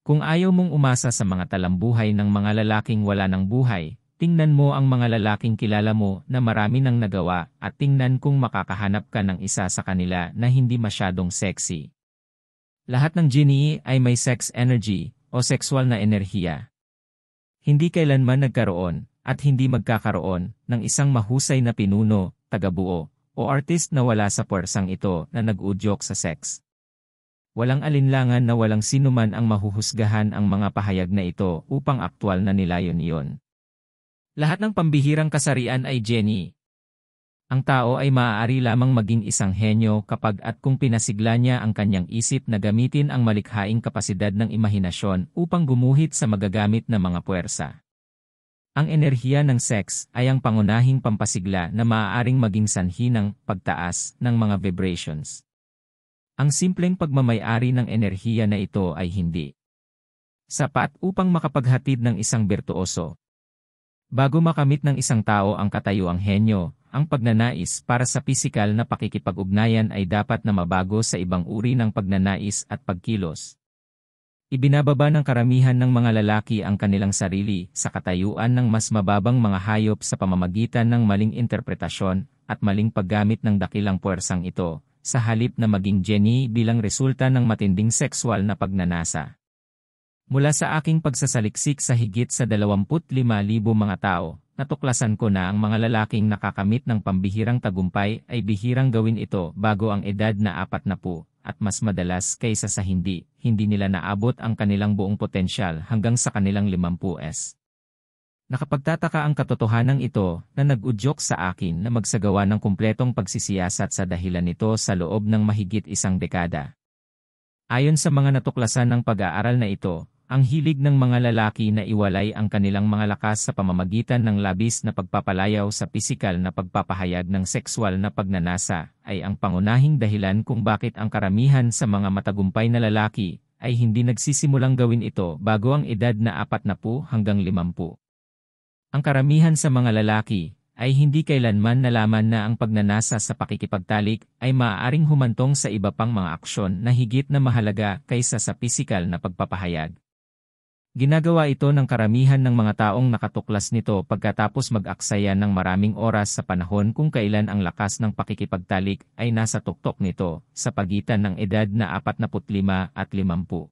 Kung ayaw mong umasa sa mga talambuhay ng mga lalaking wala ng buhay, tingnan mo ang mga lalaking kilala mo na marami nang nagawa at tingnan kung makakahanap ka ng isa sa kanila na hindi masyadong sexy. Lahat ng genie ay may sex energy o sexual na enerhiya. Hindi kailanman nagkaroon at hindi magkakaroon ng isang mahusay na pinuno, tagabuo, o artist na wala sa puwersang ito na nag-udyok sa sex. Walang alinlangan na walang sinuman ang mahuhusgahan ang mga pahayag na ito upang aktwal na nilayon iyon. Lahat ng pambihirang kasarian ay genie. Ang tao ay maaari lamang maging isang henyo kapag at kung pinasigla niya ang kanyang isip na gamitin ang malikhaing kapasidad ng imahinasyon upang gumuhit sa magagamit na mga puwersa. Ang enerhiya ng sex ay ang pangunahing pampasigla na maaaring maging sanhi ng pagtaas ng mga vibrations. Ang simpleng pagmamay-ari ng enerhiya na ito ay hindi sapat upang makapaghatid ng isang birtuoso. Bago makamit ng isang tao ang katayuang henyo, ang pagnanais para sa pisikal na pakikipag-ugnayan ay dapat na mabago sa ibang uri ng pagnanais at pagkilos. Ibinababa ng karamihan ng mga lalaki ang kanilang sarili sa katayuan ng mas mababang mga hayop sa pamamagitan ng maling interpretasyon at maling paggamit ng dakilang puwersang ito, sa halip na maging genie bilang resulta ng matinding sexual na pagnanasa. Mula sa aking pagsasaliksik sa higit sa 25,000 mga tao, natuklasan ko na ang mga lalaking nakakamit ng pambihirang tagumpay ay bihirang gawin ito bago ang edad na 40 at mas madalas kaysa sa hindi nila naabot ang kanilang buong potensyal hanggang sa kanilang 50s. Nakapagtataka ang katotohanan ito na nag-udyok sa akin na magsagawa ng kumpletong pagsisiyasat sa dahilan nito sa loob ng mahigit isang dekada. Ayon sa mga natuklasan ng pag-aaral na ito, ang hilig ng mga lalaki na iwalay ang kanilang mga lakas sa pamamagitan ng labis na pagpapalayaw sa pisikal na pagpapahayag ng sexual na pagnanasa ay ang pangunahing dahilan kung bakit ang karamihan sa mga matagumpay na lalaki ay hindi nagsisimulang gawin ito bago ang edad na 40 hanggang 50. Ang karamihan sa mga lalaki ay hindi kailanman nalaman na ang pagnanasa sa pakikipagtalik ay maaaring humantong sa iba pang mga aksyon na higit na mahalaga kaysa sa pisikal na pagpapahayag. Ginagawa ito ng karamihan ng mga taong nakatuklas nito pagkatapos mag-aksaya ng maraming oras sa panahon kung kailan ang lakas ng pakikipagtalik ay nasa tuktok nito sa pagitan ng edad na 45 at 50.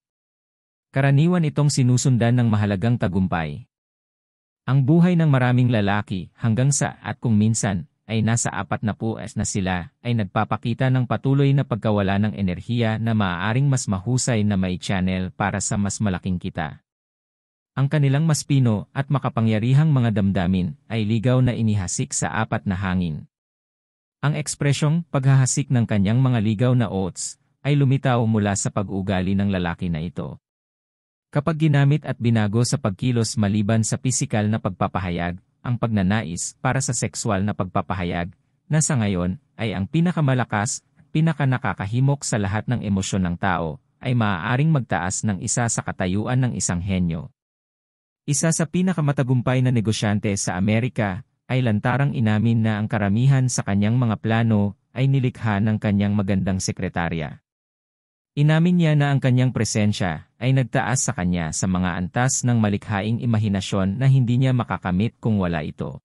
Karaniwan itong sinusundan ng mahalagang tagumpay. Ang buhay ng maraming lalaki hanggang sa at kung minsan ay nasa 40 na sila ay nagpapakita ng patuloy na pagkawala ng enerhiya na maaaring mas mahusay na may channel para sa mas malaking kita. Ang kanilang mas pino at makapangyarihang mga damdamin ay ligaw na inihasik sa 4 na hangin. Ang ekspresyong paghahasik ng kanyang mga ligaw na oats ay lumitaw mula sa pag-ugali ng lalaki na ito. Kapag ginamit at binago sa pagkilos maliban sa pisikal na pagpapahayag, ang pagnanais para sa sexual na pagpapahayag, na sa ngayon ay ang pinakamalakas, pinakanakakahimok sa lahat ng emosyon ng tao, ay maaaring magtaas ng isa sa katayuan ng isang henyo. Isa sa pinakamatagumpay na negosyante sa Amerika ay lantarang inamin na ang karamihan sa kanyang mga plano ay nilikha ng kanyang magandang sekretarya. Inamin niya na ang kanyang presensya ay nagtaas sa kanya sa mga antas ng malikhaing imahinasyon na hindi niya makakamit kung wala ito.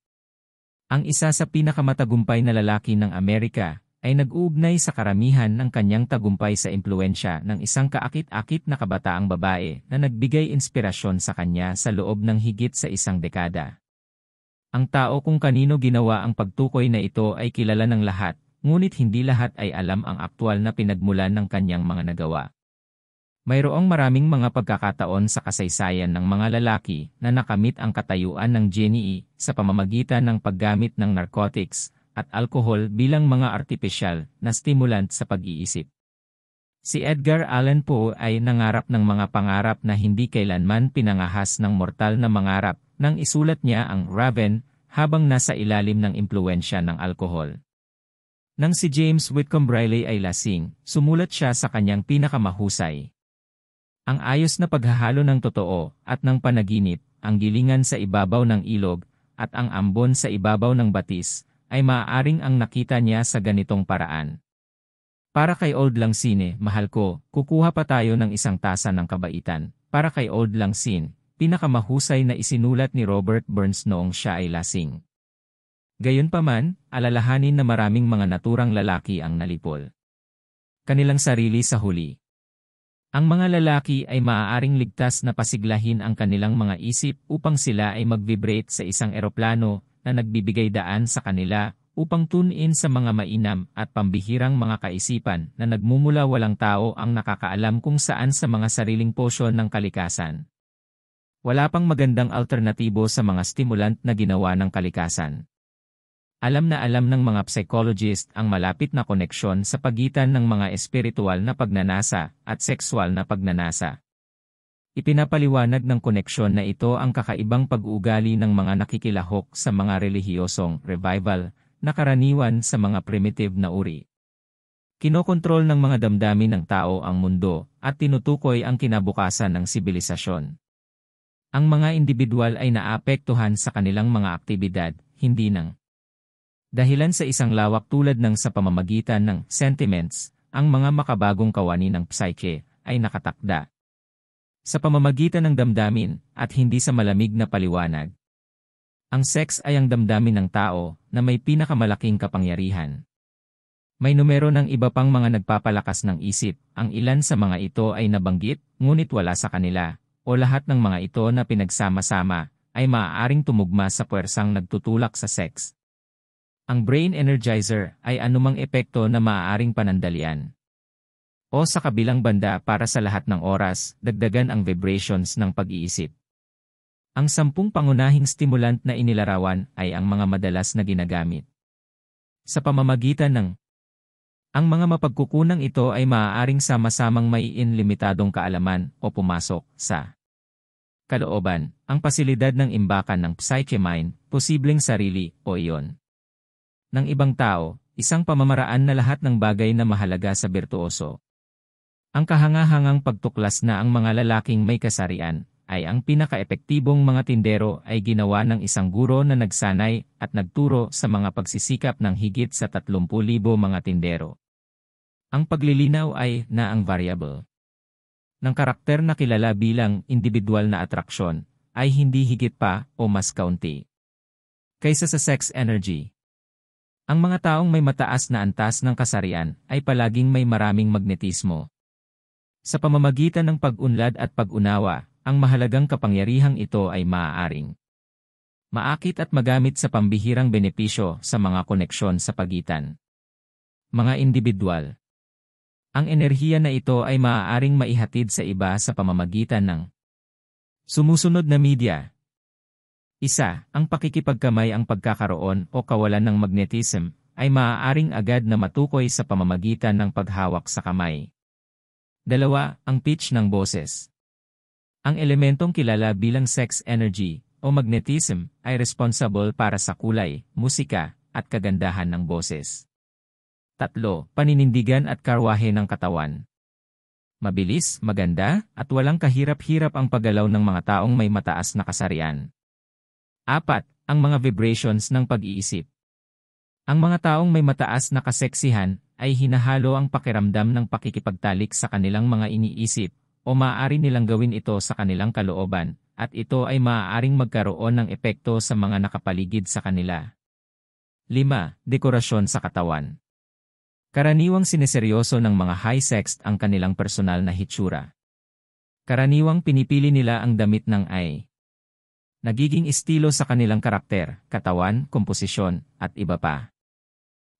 Ang isa sa pinakamatagumpay na lalaki ng Amerika ay nag-uugnay sa karamihan ng kanyang tagumpay sa impluwensya ng isang kaakit-akit na kabataang babae na nagbigay inspirasyon sa kanya sa loob ng higit sa isang dekada. Ang tao kung kanino ginawa ang pagtukoy na ito ay kilala ng lahat. Ngunit hindi lahat ay alam ang aktwal na pinagmulan ng kanyang mga nagawa. Mayroong maraming mga pagkakataon sa kasaysayan ng mga lalaki na nakamit ang katayuan ng genie sa pamamagitan ng paggamit ng narcotics at alkohol bilang mga artipisyal na stimulant sa pag-iisip. Si Edgar Allan Poe ay nangarap ng mga pangarap na hindi kailanman pinangahas ng mortal na mangarap nang isulat niya ang Raven habang nasa ilalim ng impluwensya ng alkohol. Nang si James Whitcomb Riley ay lasing, sumulat siya sa kanyang pinakamahusay. Ang ayos na paghahalo ng totoo at ng panaginip, ang gilingan sa ibabaw ng ilog, at ang ambon sa ibabaw ng batis, ay maaaring ang nakita niya sa ganitong paraan. Para kay Auld Lang Syne, mahal ko, kukuha pa tayo ng isang tasa ng kabaitan. Para kay Auld Lang Syne, pinakamahusay na isinulat ni Robert Burns noong siya ay lasing. Gayunpaman, alalahanin na maraming mga naturang lalaki ang nalipol. Kanilang sarili sa huli. Ang mga lalaki ay maaaring ligtas na pasiglahin ang kanilang mga isip upang sila ay mag-vibrate sa isang eroplano na nagbibigay daan sa kanila upang tune-in sa mga mainam at pambihirang mga kaisipan na nagmumula walang tao ang nakakaalam kung saan sa mga sariling posyon ng kalikasan. Wala pang magandang alternatibo sa mga stimulant na ginawa ng kalikasan. Alam na alam ng mga psychologist ang malapit na koneksyon sa pagitan ng mga espiritual na pagnanasa at sexual na pagnanasa. Ipinapaliwanag ng koneksyon na ito ang kakaibang pag-uugali ng mga nakikilahok sa mga relihiyosong revival na karaniwan sa mga primitive na uri. Kinokontrol ng mga damdamin ng tao ang mundo at tinutukoy ang kinabukasan ng sibilisasyon. Ang mga individual ay naapektuhan sa kanilang mga aktibidad, hindi ng dahilan sa isang lawak tulad ng sa pamamagitan ng sentiments, ang mga makabagong kawani ng psyche ay nakatakda sa pamamagitan ng damdamin at hindi sa malamig na paliwanag. Ang sex ay ang damdamin ng tao na may pinakamalaking kapangyarihan. May numero ng iba pang mga nagpapalakas ng isip, ang ilan sa mga ito ay nabanggit, ngunit wala sa kanila, o lahat ng mga ito na pinagsama-sama ay maaaring tumugma sa puwersang nagtutulak sa sex. Ang brain energizer ay anumang epekto na maaaring panandalian. O sa kabilang banda para sa lahat ng oras, dagdagan ang vibrations ng pag-iisip. Ang 10 pangunahing stimulant na inilarawan ay ang mga madalas na ginagamit. Sa pamamagitan ng ang mga mapagkukunang ito ay maaaring sama-samang maiin limitadong kaalaman o pumasok sa kalooban, ang pasilidad ng imbakan ng psychemine, posibleng sarili o iyon ng ibang tao, isang pamamaraan na lahat ng bagay na mahalaga sa birtuoso. Ang kahangahangang pagtuklas na ang mga lalaking may kasarian ay ang pinaka-epektibong mga tindero ay ginawa ng isang guro na nagsanay at nagturo sa mga pagsisikap ng higit sa 30,000 mga tindero. Ang paglilinaw ay na ang variable ng karakter na kilala bilang individual na atraksyon ay hindi higit pa o mas kaunti kaysa sa sex energy. Ang mga taong may mataas na antas ng kasarian ay palaging may maraming magnetismo. Sa pamamagitan ng pag-unlad at pag-unawa, ang mahalagang kapangyarihang ito ay maaaring maakit at magamit sa pambihirang benepisyo sa mga koneksyon sa pagitan mga individual. Ang enerhiya na ito ay maaaring maihatid sa iba sa pamamagitan ng sumusunod na media. Isa, ang pakikipagkamay. Ang pagkakaroon o kawalan ng magnetism ay maaaring agad na matukoy sa pamamagitan ng paghawak sa kamay. 2, ang pitch ng boses. Ang elementong kilala bilang sex energy o magnetism ay responsible para sa kulay, musika, at kagandahan ng boses. 3, paninindigan at karwahe ng katawan. Mabilis, maganda, at walang kahirap-hirap ang paggalaw ng mga taong may mataas na kasarian. 4, ang mga vibrations ng pag-iisip. Ang mga taong may mataas na kaseksihan ay hinahalo ang pakiramdam ng pakikipagtalik sa kanilang mga iniisip, o maaari nilang gawin ito sa kanilang kalooban, at ito ay maaaring magkaroon ng epekto sa mga nakapaligid sa kanila. 5, dekorasyon sa katawan. Karaniwang sineseryoso ng mga high-sex ang kanilang personal na hitsura. Karaniwang pinipili nila ang damit ng nagiging estilo sa kanilang karakter, katawan, komposisyon, at iba pa.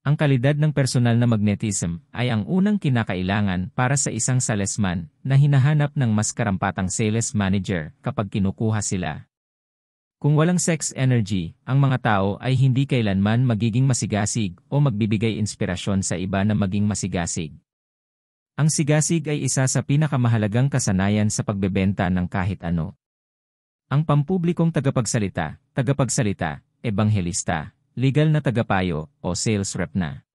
Ang kalidad ng personal na magnetism ay ang unang kinakailangan para sa isang salesman na hinahanap ng mas karampatang sales manager kapag kinukuha sila. Kung walang sex energy, ang mga tao ay hindi kailanman magiging masigasig o magbibigay inspirasyon sa iba na maging masigasig. Ang sigasig ay isa sa pinakamahalagang kasanayan sa pagbebenta ng kahit ano. Ang pampublikong tagapagsalita, ebanghelista, legal na tagapayo, o sales rep na.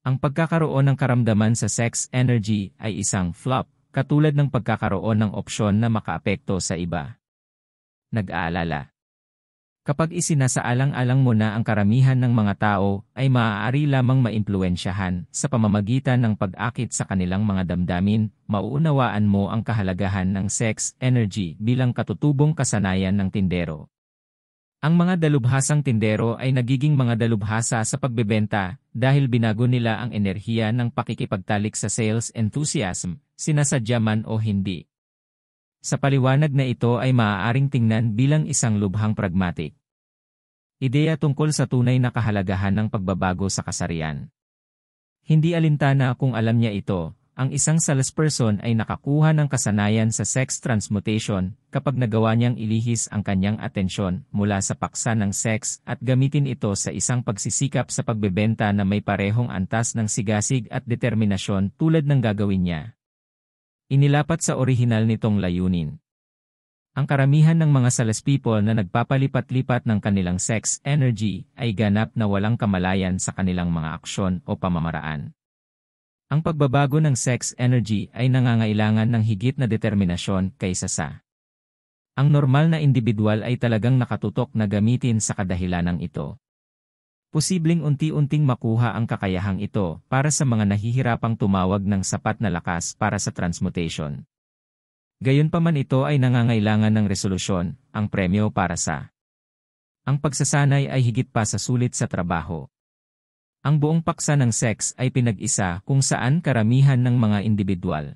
Ang pagkakaroon ng karamdaman sa sex energy ay isang flop, katulad ng pagkakaroon ng opsyon na makaapekto sa iba. Nag-aalala. Kapag isinasaalang-alang mo na ang karamihan ng mga tao ay maaari lamang maimpluwensyahan sa pamamagitan ng pag-akit sa kanilang mga damdamin, mauunawaan mo ang kahalagahan ng sex energy bilang katutubong kasanayan ng tindero. Ang mga dalubhasang tindero ay nagiging mga dalubhasa sa pagbebenta dahil binago nila ang enerhiya ng pakikipagtalik sa sales enthusiasm, sinasadya man o hindi. Sa paliwanag na ito ay maaaring tingnan bilang isang lubhang pragmatic ideya tungkol sa tunay na kahalagahan ng pagbabago sa kasarian. Hindi alintana kung alam niya ito, ang isang salesperson ay nakakuha ng kasanayan sa sex transmutation kapag nagawa niyang ilihis ang kanyang atensyon mula sa paksa ng sex at gamitin ito sa isang pagsisikap sa pagbebenta na may parehong antas ng sigasig at determinasyon tulad ng gagawin niya. Inilapat sa orihinal nitong layunin. Ang karamihan ng mga salespeople na nagpapalipat-lipat ng kanilang sex energy ay ganap na walang kamalayan sa kanilang mga aksyon o pamamaraan. Ang pagbabago ng sex energy ay nangangailangan ng higit na determinasyon kaysa sa ang normal na individual ay talagang nakatutok na gamitin sa kadahilanang ito. Posibleng unti-unting makuha ang kakayahang ito para sa mga nahihirapang tumawag ng sapat na lakas para sa transmutation. Gayunpaman ito ay nangangailangan ng resolusyon, ang premyo para sa ang pagsasanay ay higit pa sa sulit sa trabaho. Ang buong paksa ng sex ay pinag-isa kung saan karamihan ng mga individual.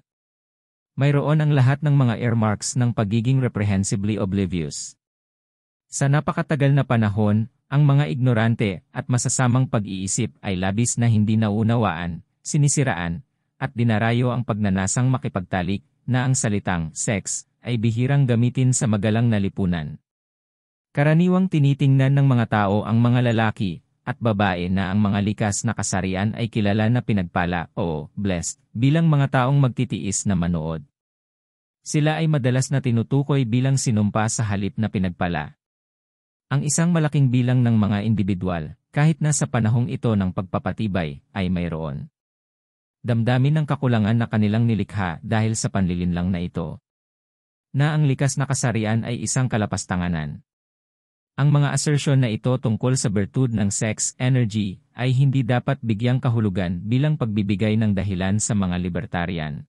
Mayroon ang lahat ng mga earmarks ng pagiging reprehensibly oblivious. Sa napakatagal na panahon, ang mga ignorante at masasamang pag-iisip ay labis na hindi naunawaan, sinisiraan, at dinarayo ang pagnanasang makipagtalik na ang salitang sex ay bihirang gamitin sa magalang na lipunan. Karaniwang tinitingnan ng mga tao ang mga lalaki at babae na ang mga likas na kasarian ay kilala na pinagpala o blessed bilang mga taong magtitiis na manood. Sila ay madalas na tinutukoy bilang sinumpa sa halip na pinagpala. Ang isang malaking bilang ng mga individual, kahit na sa panahong ito ng pagpapatibay, ay mayroon damdamin ng kakulangan na kanilang nilikha dahil sa panlilinlang na ito. Na ang likas na kasarian ay isang kalapastanganan. Ang mga assertion na ito tungkol sa bertud ng sex energy ay hindi dapat bigyang kahulugan bilang pagbibigay ng dahilan sa mga libertarian.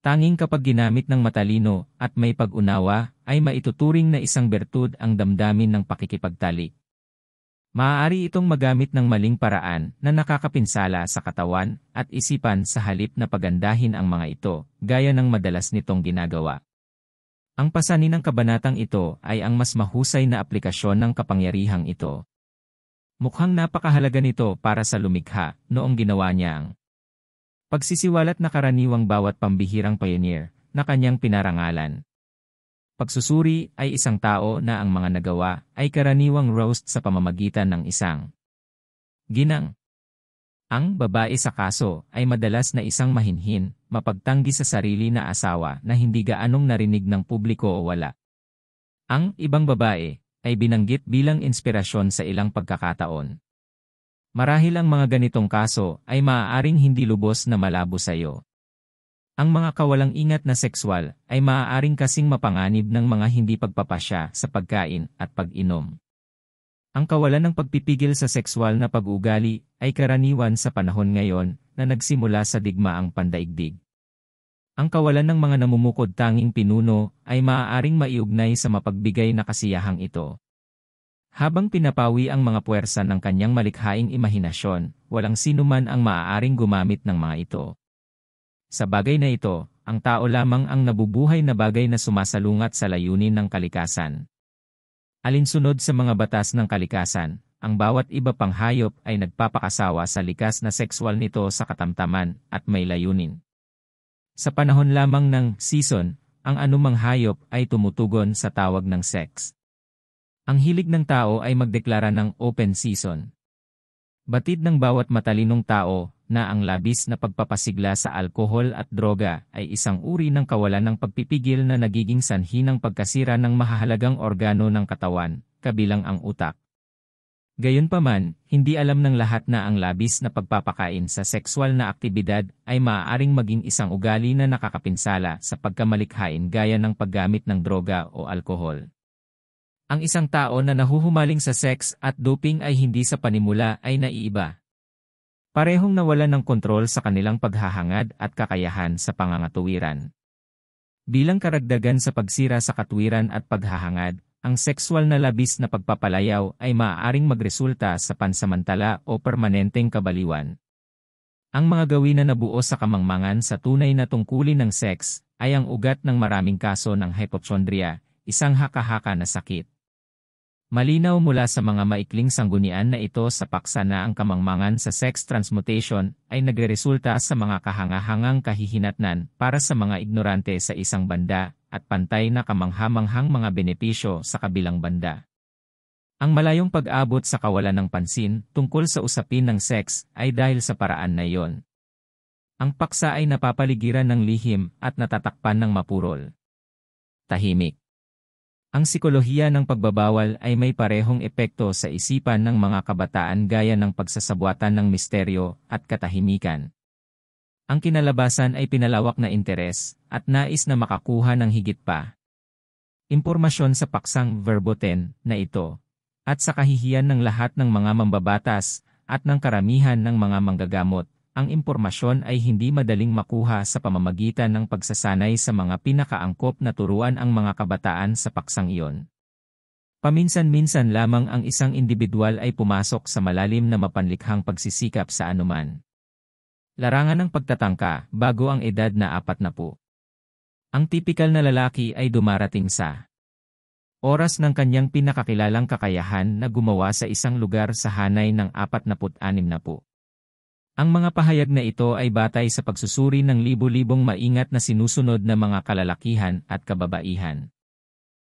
Tanging kapag ginamit ng matalino at may pag-unawa ay maituturing na isang bertud ang damdamin ng pakikipagtalik. Maaari itong magamit ng maling paraan na nakakapinsala sa katawan at isipan sa halip na pagandahin ang mga ito, gaya ng madalas nitong ginagawa. Ang pasanin ng kabanatang ito ay ang mas mahusay na aplikasyon ng kapangyarihang ito. Mukhang napakahalaga nito para sa lumikha noong ginawa niya ang pagsisiwalat na karaniwang bawat pambihirang pioneer na kanyang pinarangalan. Pagsusuri ay isang tao na ang mga nagawa ay karaniwang roast sa pamamagitan ng isang ginang. Ang babae sa kaso ay madalas na isang mahinhin, mapagtanggi sa sarili na asawa na hindi gaanong narinig ng publiko o wala. Ang ibang babae ay binanggit bilang inspirasyon sa ilang pagkakataon. Marahil ang mga ganitong kaso ay maaaring hindi lubos na malabo sa iyo. Ang mga kawalang ingat na sexual ay maaaring kasing mapanganib ng mga hindi pagpapasya sa pagkain at pag-inom. Ang kawalan ng pagpipigil sa sexual na pag-uugali ay karaniwan sa panahon ngayon na nagsimula sa digmaang pandaigdig. Ang kawalan ng mga namumukod tanging pinuno ay maaaring maiugnay sa mapagbigay na kasiyahang ito. Habang pinapawi ang mga puwersa ng kanyang malikhaing imahinasyon, walang sinuman ang maaaring gumamit ng mga ito. Sa bagay na ito, ang tao lamang ang nabubuhay na bagay na sumasalungat sa layunin ng kalikasan. Alinsunod sa mga batas ng kalikasan, ang bawat iba pang hayop ay nagpapakasawa sa likas na sexual nito sa katamtaman at may layunin. Sa panahon lamang ng season, ang anumang hayop ay tumutugon sa tawag ng sex. Ang hilig ng tao ay magdeklara ng open season. Batid ng bawat matalinong tao na ang labis na pagpapasigla sa alkohol at droga ay isang uri ng kawalan ng pagpipigil na nagiging sanhi ng pagkasira ng mahahalagang organo ng katawan, kabilang ang utak. Gayunpaman, hindi alam ng lahat na ang labis na pagpapakain sa sexual na aktibidad ay maaaring maging isang ugali na nakakapinsala sa pagkamalikhain gaya ng paggamit ng droga o alkohol. Ang isang tao na nahuhumaling sa sex at doping ay hindi sa panimula ay naiiba. Parehong nawalan ng kontrol sa kanilang paghahangad at kakayahan sa pangangatuwiran. Bilang karagdagan sa pagsira sa katwiran at paghahangad, ang sexual na labis na pagpapalayaw ay maaaring magresulta sa pansamantala o permanenteng kabaliwan. Ang mga gawin na nabuo sa kamangmangan sa tunay na tungkulin ng sex ay ang ugat ng maraming kaso ng hypochondria, isang haka-haka na sakit. Malinaw mula sa mga maikling sanggunian na ito sa paksa na ang kamangmangan sa sex transmutation ay nagreresulta sa mga kahangahangang kahihinatnan para sa mga ignorante sa isang banda at pantay na kamanghamanghang mga benepisyo sa kabilang banda. Ang malayong pag-abot sa kawalan ng pansin tungkol sa usapin ng sex ay dahil sa paraan na iyon. Ang paksa ay napapaligiran ng lihim at natatakpan ng mapurol. Tahimik. Ang sikolohiya ng pagbabawal ay may parehong epekto sa isipan ng mga kabataan gaya ng pagsasabuatan ng misteryo at katahimikan. Ang kinalabasan ay pinalawak na interes at nais na makakuha ng higit pa. Impormasyon sa paksang verboten na ito at sa kahihiyan ng lahat ng mga mambabatas at ng karamihan ng mga manggagamot. Ang impormasyon ay hindi madaling makuha sa pamamagitan ng pagsasanay sa mga pinakaangkop na turuan ang mga kabataan sa paksang iyon. Paminsan-minsan lamang ang isang individual ay pumasok sa malalim na mapanlikhang pagsisikap sa anuman. Larangan ng pagtatangka bago ang edad na 40. Ang tipikal na lalaki ay dumarating sa oras ng kanyang pinakakilalang kakayahan na gumawa sa isang lugar sa hanay ng 46 na po. Ang mga pahayag na ito ay batay sa pagsusuri ng libu-libong maingat na sinusunod na mga kalalakihan at kababaihan.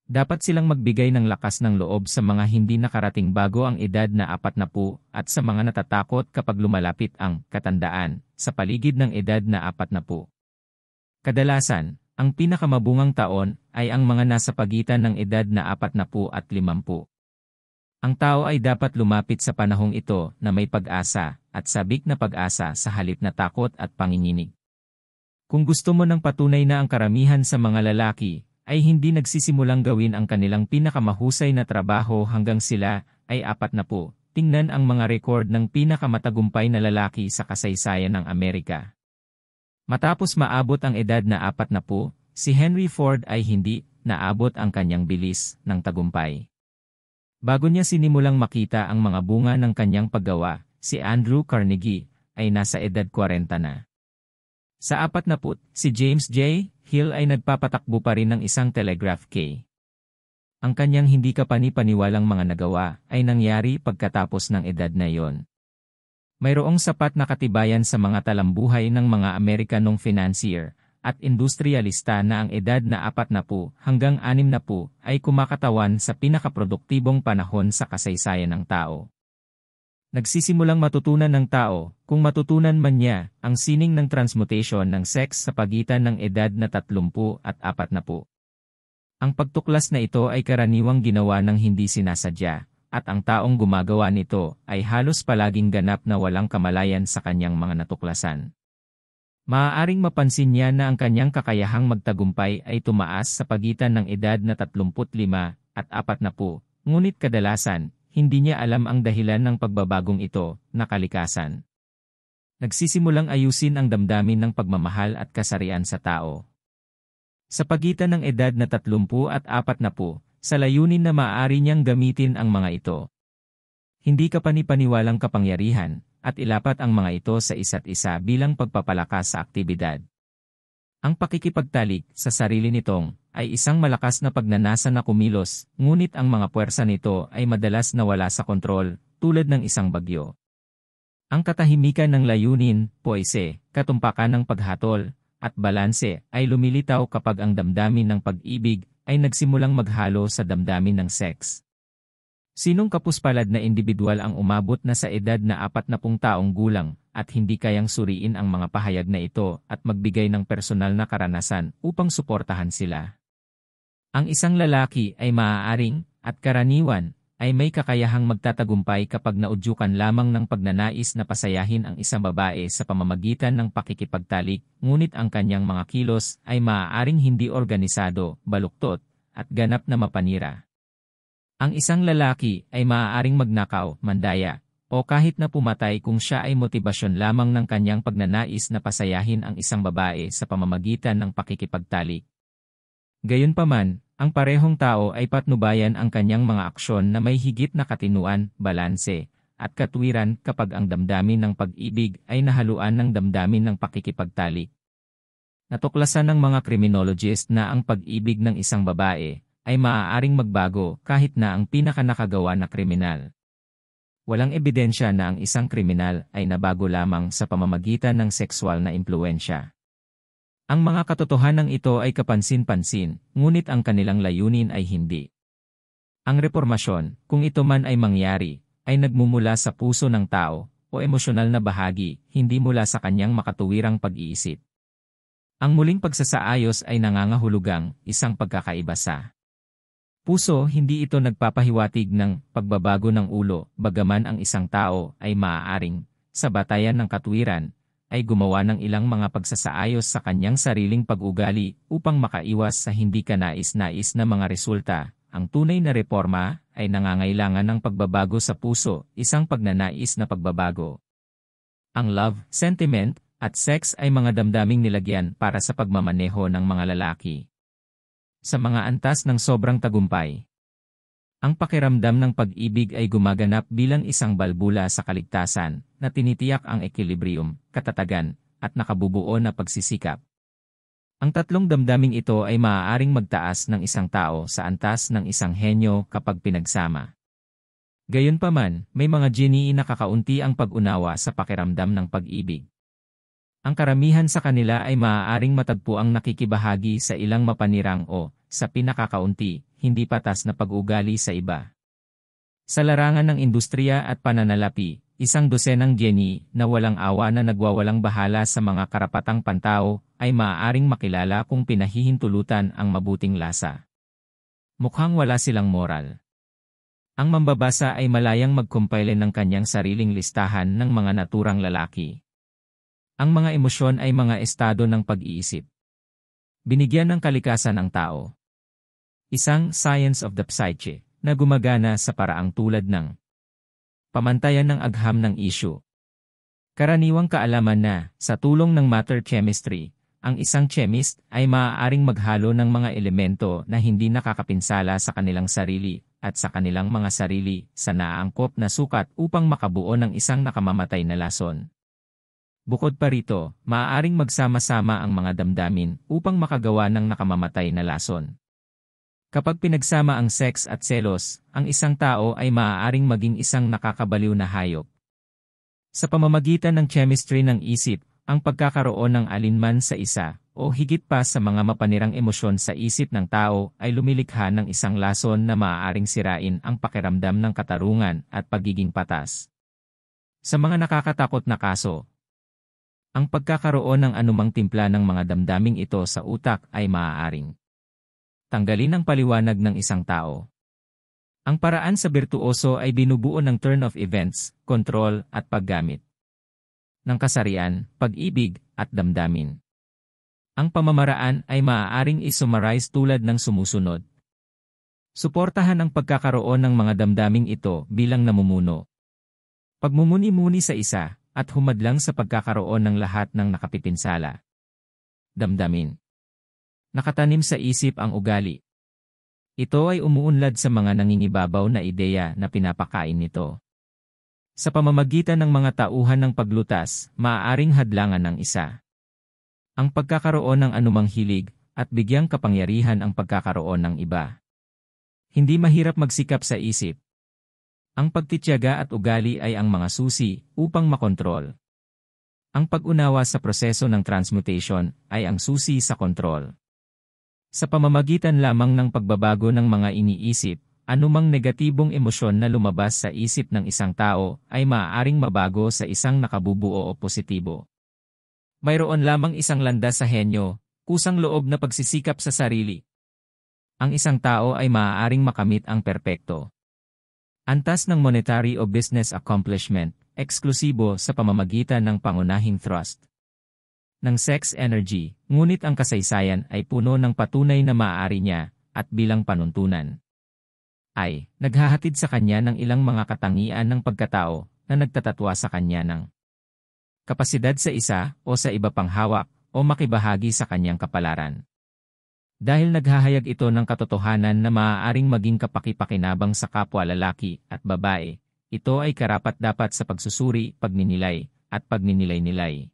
Dapat silang magbigay ng lakas ng loob sa mga hindi nakarating bago ang edad na 40 at sa mga natatakot kapag lumalapit ang katandaan sa paligid ng edad na 40. Kadalasan, ang pinakamabungang taon ay ang mga nasa pagitan ng edad na 40 at 50. Ang tao ay dapat lumapit sa panahong ito na may pag-asa at sabik na pag-asa sa halip na takot at panginginig. Kung gusto mo ng patunay na ang karamihan sa mga lalaki ay hindi nagsisimulang gawin ang kanilang pinakamahusay na trabaho hanggang sila ay 40, tingnan ang mga rekord ng pinakamatagumpay na lalaki sa kasaysayan ng Amerika. Matapos maabot ang edad na 40, si Henry Ford ay hindi naabot ang kanyang bilis ng tagumpay. Bago niya sinimulang makita ang mga bunga ng kanyang paggawa, si Andrew Carnegie ay nasa edad 40 na. Sa 40, si James J. Hill ay nagpapatakbo pa rin ng isang telegraph kay. Ang kanyang hindi kapani-paniwalang mga nagawa ay nangyari pagkatapos ng edad na iyon. Mayroong sapat na katibayan sa mga talambuhay ng mga Amerikanong financier at industrialista na ang edad na 40 hanggang 60 ay kumakatawan sa pinakaproduktibong panahon sa kasaysayan ng tao. Nagsisimulang matutunan ng tao, kung matutunan man niya, ang sining ng transmutation ng sex sa pagitan ng edad na 30 at 40. Ang pagtuklas na ito ay karaniwang ginawa ng hindi sinasadya, at ang taong gumagawa nito ay halos palaging ganap na walang kamalayan sa kanyang mga natuklasan. Maaaring mapansin niya na ang kanyang kakayahang magtagumpay ay tumaas sa pagitan ng edad na 35 at 40, ngunit kadalasan, hindi niya alam ang dahilan ng pagbabagong ito na kalikasan. Nagsisimulang ayusin ang damdamin ng pagmamahal at kasarian sa tao. Sa pagitan ng edad na 30 at 40, sa layunin na maaari niyang gamitin ang mga ito. Hindi kapani-paniwalang kapangyarihan, at ilapat ang mga ito sa isa't isa bilang pagpapalakas sa aktibidad. Ang pakikipagtalik sa sarili nitong ay isang malakas na pagnanasa na kumilos, ngunit ang mga puwersa nito ay madalas nawala sa kontrol, tulad ng isang bagyo. Ang katahimikan ng layunin, poise, katumpakan ng paghatol, at balanse ay lumilitaw kapag ang damdamin ng pag-ibig ay nagsimulang maghalo sa damdamin ng sex. Sinong kapuspalad na individual ang umabot na sa edad na 40 taong gulang at hindi kayang suriin ang mga pahayag na ito at magbigay ng personal na karanasan upang suportahan sila? Ang isang lalaki ay maaaring, at karaniwan, ay may kakayahang magtatagumpay kapag naudyukan lamang ng pagnanais na pasayahin ang isang babae sa pamamagitan ng pakikipagtalik, ngunit ang kanyang mga kilos ay maaaring hindi organisado, baluktot, at ganap na mapanira. Ang isang lalaki ay maaaring magnakaw, mandaya, o kahit na pumatay kung siya ay motibasyon lamang ng kanyang pagnanais na pasayahin ang isang babae sa pamamagitan ng pakikipagtalik. Gayunpaman, ang parehong tao ay patnubayan ang kanyang mga aksyon na may higit na katinuan, balanse, at katwiran kapag ang damdamin ng pag-ibig ay nahaluan ng damdamin ng pakikipagtalik. Natuklasan ng mga criminologist na ang pag-ibig ng isang babae ay maaaring magbago kahit na ang pinakanakagawa na kriminal. Walang ebidensya na ang isang kriminal ay nabago lamang sa pamamagitan ng sexual na impluwensya. Ang mga katotohanan ito ay kapansin-pansin, ngunit ang kanilang layunin ay hindi. Ang reformasyon, kung ito man ay mangyari, ay nagmumula sa puso ng tao o emosyonal na bahagi, hindi mula sa kanyang makatuwirang pag-iisip. Ang muling pagsasaayos ay nangangahulugang isang pagkakaiba sa puso. Hindi ito nagpapahiwatig ng pagbabago ng ulo, bagaman ang isang tao ay maaaring, sa batayan ng katwiran, ay gumawa ng ilang mga pagsasaayos sa kanyang sariling pag-ugali upang makaiwas sa hindi kanais-nais na mga resulta. Ang tunay na reforma ay nangangailangan ng pagbabago sa puso, isang pagnanais na pagbabago. Ang love, sentiment, at sex ay mga damdaming nilagyan para sa pagmamaneho ng mga lalaki. Sa mga antas ng sobrang tagumpay, ang pakiramdam ng pag-ibig ay gumaganap bilang isang balbula sa kaligtasan na tinitiyak ang equilibrium, katatagan, at nakabubuo na pagsisikap. Ang tatlong damdaming ito ay maaaring magtaas ng isang tao sa antas ng isang henyo kapag pinagsama. Gayunpaman, may mga genie na kakaunti ang pag-unawa sa pakiramdam ng pag-ibig. Ang karamihan sa kanila ay maaaring matagpo ang nakikibahagi sa ilang mapanirang o, sa pinakakaunti, hindi patas na pag-ugali sa iba. Sa larangan ng industriya at pananalapi, isang dosenang geni na walang awa na nagwawalang bahala sa mga karapatang pantao ay maaaring makilala kung pinahihintulutan ang mabuting lasa. Mukhang wala silang moral. Ang mambabasa ay malayang mag-compile ng kanyang sariling listahan ng mga naturang lalaki. Ang mga emosyon ay mga estado ng pag-iisip. Binigyan ng kalikasan ang tao. Isang science of the psyche na gumagana sa paraang tulad ng pamantayan ng agham ng issue. Karaniwang kaalaman na, sa tulong ng matter chemistry, ang isang chemist ay maaaring maghalo ng mga elemento na hindi nakakapinsala sa kanilang sarili at sa kanilang mga sarili sa naaangkop na sukat upang makabuo ng isang nakamamatay na lason. Bukod pa rito, maaaring magsama-sama ang mga damdamin upang makagawa ng nakamamatay na lason. Kapag pinagsama ang sex at selos, ang isang tao ay maaaring maging isang nakakabaliw na hayop. Sa pamamagitan ng chemistry ng isip, ang pagkakaroon ng alinman sa isa, o higit pa sa mga mapanirang emosyon sa isip ng tao ay lumilikha ng isang lason na maaaring sirain ang pakiramdam ng katarungan at pagiging patas. Sa mga nakakatakot na kaso, ang pagkakaroon ng anumang timpla ng mga damdaming ito sa utak ay maaaring tanggalin ang paliwanag ng isang tao. Ang paraan sa birtuoso ay binubuo ng turn of events, kontrol at paggamit ng kasarian, pag-ibig at damdamin. Ang pamamaraan ay maaaring isummarize tulad ng sumusunod. Suportahan ang pagkakaroon ng mga damdaming ito bilang namumuno. Pagmumuni-muni sa isa, at humadlang sa pagkakaroon ng lahat ng nakapipinsala. Damdamin. Nakatanim sa isip ang ugali. Ito ay umuunlad sa mga nangingibabaw na ideya na pinapakain nito. Sa pamamagitan ng mga tauhan ng paglutas, maaaring hadlangan ng isa ang pagkakaroon ng anumang hilig, at bigyang kapangyarihan ang pagkakaroon ng iba. Hindi mahirap magsikap sa isip. Ang pagtitiyaga at ugali ay ang mga susi upang makontrol. Ang pag-unawa sa proseso ng transmutation ay ang susi sa kontrol. Sa pamamagitan lamang ng pagbabago ng mga iniisip, anumang negatibong emosyon na lumabas sa isip ng isang tao ay maaaring mabago sa isang nakabubuo o positibo. Mayroon lamang isang landas sa henyo, kusang loob na pagsisikap sa sarili. Ang isang tao ay maaaring makamit ang perpekto. Antas ng monetary o business accomplishment, eksklusibo sa pamamagitan ng pangunahing thrust ng sex energy, ngunit ang kasaysayan ay puno ng patunay na maaari niya, at bilang panuntunan ay naghahatid sa kanya ng ilang mga katangian ng pagkatao na nagtatatwa sa kanya ng kapasidad sa isa o sa iba pang hawak o makibahagi sa kanyang kapalaran. Dahil naghahayag ito ng katotohanan na maaaring maging kapakipakinabang sa kapwa lalaki at babae, ito ay karapat-dapat sa pagsusuri, pagninilay, at pagninilay-nilay.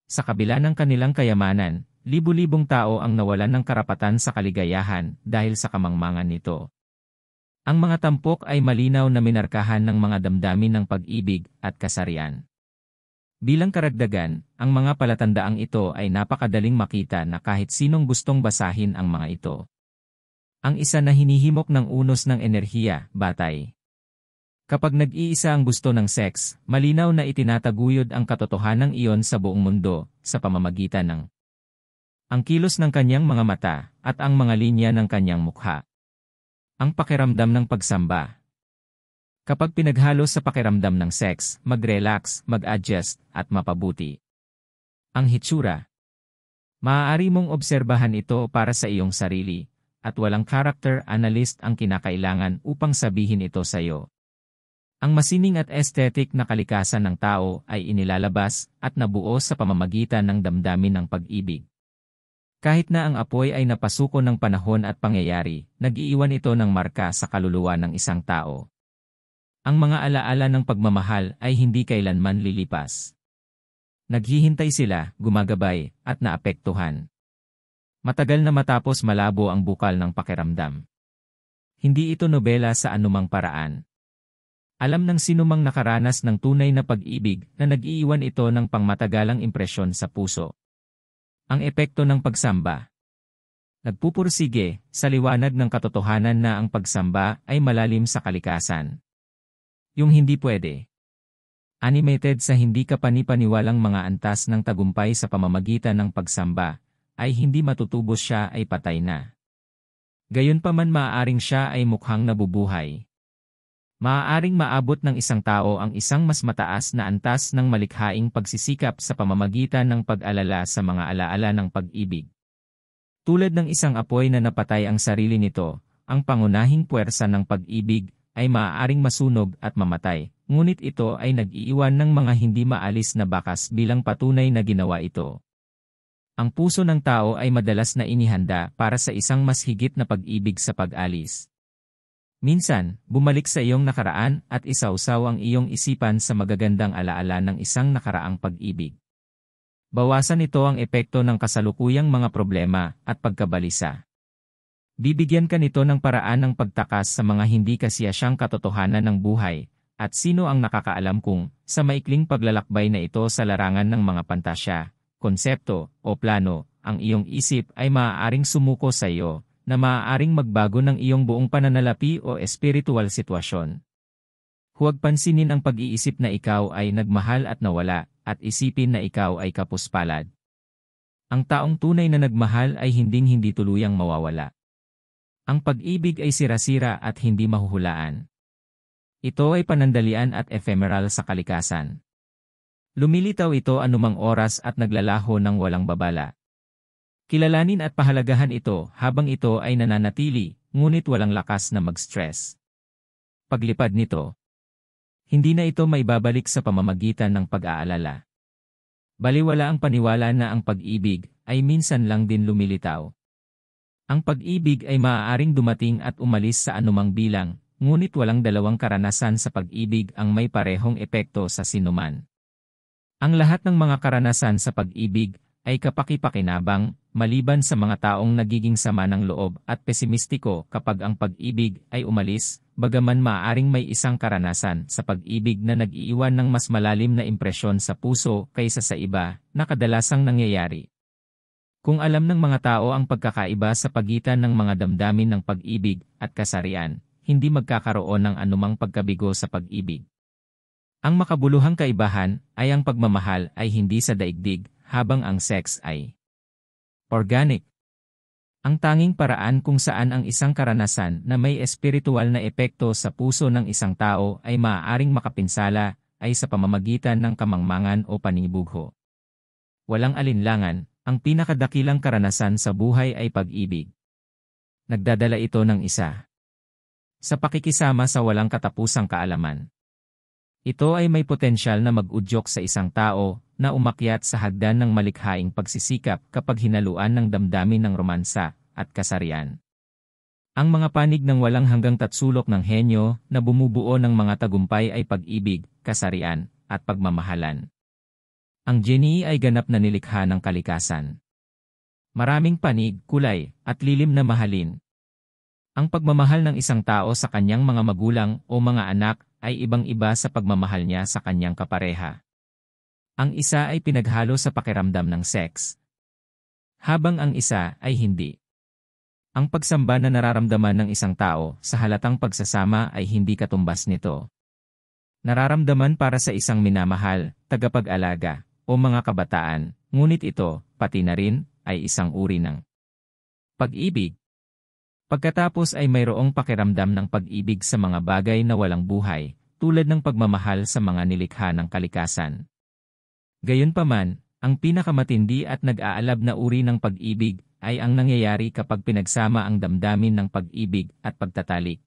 Sa kabila ng kanilang kayamanan, libu-libong tao ang nawalan ng karapatan sa kaligayahan dahil sa kamangmangan nito. Ang mga tampok ay malinaw na minarkahan ng mga damdamin ng pag-ibig at kasarian. Bilang karagdagan, ang mga palatandaang ito ay napakadaling makita na kahit sinong gustong basahin ang mga ito. Ang isa na hinihimok ng unos ng enerhiya, batay. Kapag nag-iisa ang gusto ng sex, malinaw na itinataguyod ang katotohanang iyon sa buong mundo, sa pamamagitan ng ang kilos ng kanyang mga mata, at ang mga linya ng kanyang mukha. Ang pakiramdam ng pagsamba. Kapag pinaghalo sa pakiramdam ng sex, mag-relax, mag-adjust, at mapabuti. Ang hitsura. Maaari mong obserbahan ito para sa iyong sarili, at walang character analyst ang kinakailangan upang sabihin ito sa iyo. Ang masining at aesthetic na kalikasan ng tao ay inilalabas at nabuo sa pamamagitan ng damdamin ng pag-ibig. Kahit na ang apoy ay napasuko ng panahon at pangyayari, nag-iiwan ito ng marka sa kaluluwa ng isang tao. Ang mga alaala ng pagmamahal ay hindi kailanman lilipas. Naghihintay sila, gumagabay, at naapektuhan. Matagal na matapos malabo ang bukal ng pakiramdam. Hindi ito nobela sa anumang paraan. Alam ng sinumang nakaranas ng tunay na pag-ibig na nag-iiwan ito ng pangmatagalang impresyon sa puso. Ang epekto ng pagsamba. Nagpupursige sa liwanag ng katotohanan na ang pagsamba ay malalim sa kalikasan. Yung hindi pwede. Animated sa hindi kapanipaniwalang mga antas ng tagumpay sa pamamagitan ng pagsamba, ay hindi matutubos siya ay patay na. Gayunpaman maaaring siya ay mukhang nabubuhay. Maaaring maabot ng isang tao ang isang mas mataas na antas ng malikhaing pagsisikap sa pamamagitan ng pag-alala sa mga alaala ng pag-ibig. Tulad ng isang apoy na napatay ang sarili nito, ang pangunahing puwersa ng pag-ibig ay maaaring masunog at mamatay, ngunit ito ay nag-iiwan ng mga hindi maalis na bakas bilang patunay na ginawa ito. Ang puso ng tao ay madalas na inihanda para sa isang mas higit na pag-ibig sa pag-alis. Minsan, bumalik sa iyong nakaraan at isawsaw ang iyong isipan sa magagandang alaala ng isang nakaraang pag-ibig. Bawasan ito ang epekto ng kasalukuyang mga problema at pagkabalisa. Bibigyan ka nito ng paraan ng pagtakas sa mga hindi kasiyasyang katotohanan ng buhay, at sino ang nakakaalam kung, sa maikling paglalakbay na ito sa larangan ng mga pantasya, konsepto, o plano, ang iyong isip ay maaaring sumuko sa iyo, na maaaring magbago ng iyong buong pananalapi o espiritual sitwasyon. Huwag pansinin ang pag-iisip na ikaw ay nagmahal at nawala, at isipin na ikaw ay kapuspalad. Ang taong tunay na nagmahal ay hinding-hindi tuluyang mawawala. Ang pag-ibig ay sira-sira at hindi mahuhulaan. Ito ay panandalian at ephemeral sa kalikasan. Lumilitaw ito anumang oras at naglalaho ng walang babala. Kilalanin at pahalagahan ito habang ito ay nananatili, ngunit walang lakas na mag-stress. Paglipad nito, hindi na ito maibabalik sa pamamagitan ng pag-aalala. Baliwala ang paniwala na ang pag-ibig ay minsan lang din lumilitaw. Ang pag-ibig ay maaaring dumating at umalis sa anumang bilang, ngunit walang dalawang karanasan sa pag-ibig ang may parehong epekto sa sinuman. Ang lahat ng mga karanasan sa pag-ibig ay kapaki-pakinabang, maliban sa mga taong nagiging sama ng loob at pesimistiko kapag ang pag-ibig ay umalis, bagaman maaaring may isang karanasan sa pag-ibig na nag-iiwan ng mas malalim na impresyon sa puso kaysa sa iba, na kadalasang nangyayari. Kung alam ng mga tao ang pagkakaiba sa pagitan ng mga damdamin ng pag-ibig at kasarian, hindi magkakaroon ng anumang pagkabigo sa pag-ibig. Ang makabuluhang kaibahan ay ang pagmamahal ay hindi sa daigdig, habang ang sex ay organic. Ang tanging paraan kung saan ang isang karanasan na may espiritual na epekto sa puso ng isang tao ay maaaring makapinsala ay sa pamamagitan ng kamangmangan o panibugho. Walang alinlangan, ang pinakadakilang karanasan sa buhay ay pag-ibig. Nagdadala ito ng isa sa pakikisama sa walang katapusang kaalaman. Ito ay may potensyal na mag-udyok sa isang tao na umakyat sa hagdan ng malikhaing pagsisikap kapag hinaluan ng damdamin ng romansa at kasarian. Ang mga panig ng walang hanggang tatsulok ng henyo na bumubuo ng mga tagumpay ay pag-ibig, kasarian, at pagmamahalan. Ang genie ay ganap na nilikha ng kalikasan. Maraming panig, kulay, at lilim na mahalin. Ang pagmamahal ng isang tao sa kanyang mga magulang o mga anak ay ibang-iba sa pagmamahal niya sa kanyang kapareha. Ang isa ay pinaghalo sa pakiramdam ng sex, habang ang isa ay hindi. Ang pagsamba na nararamdaman ng isang tao sa halatang pagsasama ay hindi katumbas nito. Nararamdaman para sa isang minamahal, tagapag-alaga, o mga kabataan, ngunit ito, pati na rin, ay isang uri ng pag-ibig. Pagkatapos ay mayroong pakiramdam ng pag-ibig sa mga bagay na walang buhay, tulad ng pagmamahal sa mga nilikha ng kalikasan. Gayunpaman, ang pinakamatindi at nag-aalab na uri ng pag-ibig ay ang nangyayari kapag pinagsama ang damdamin ng pag-ibig at pagtatalik.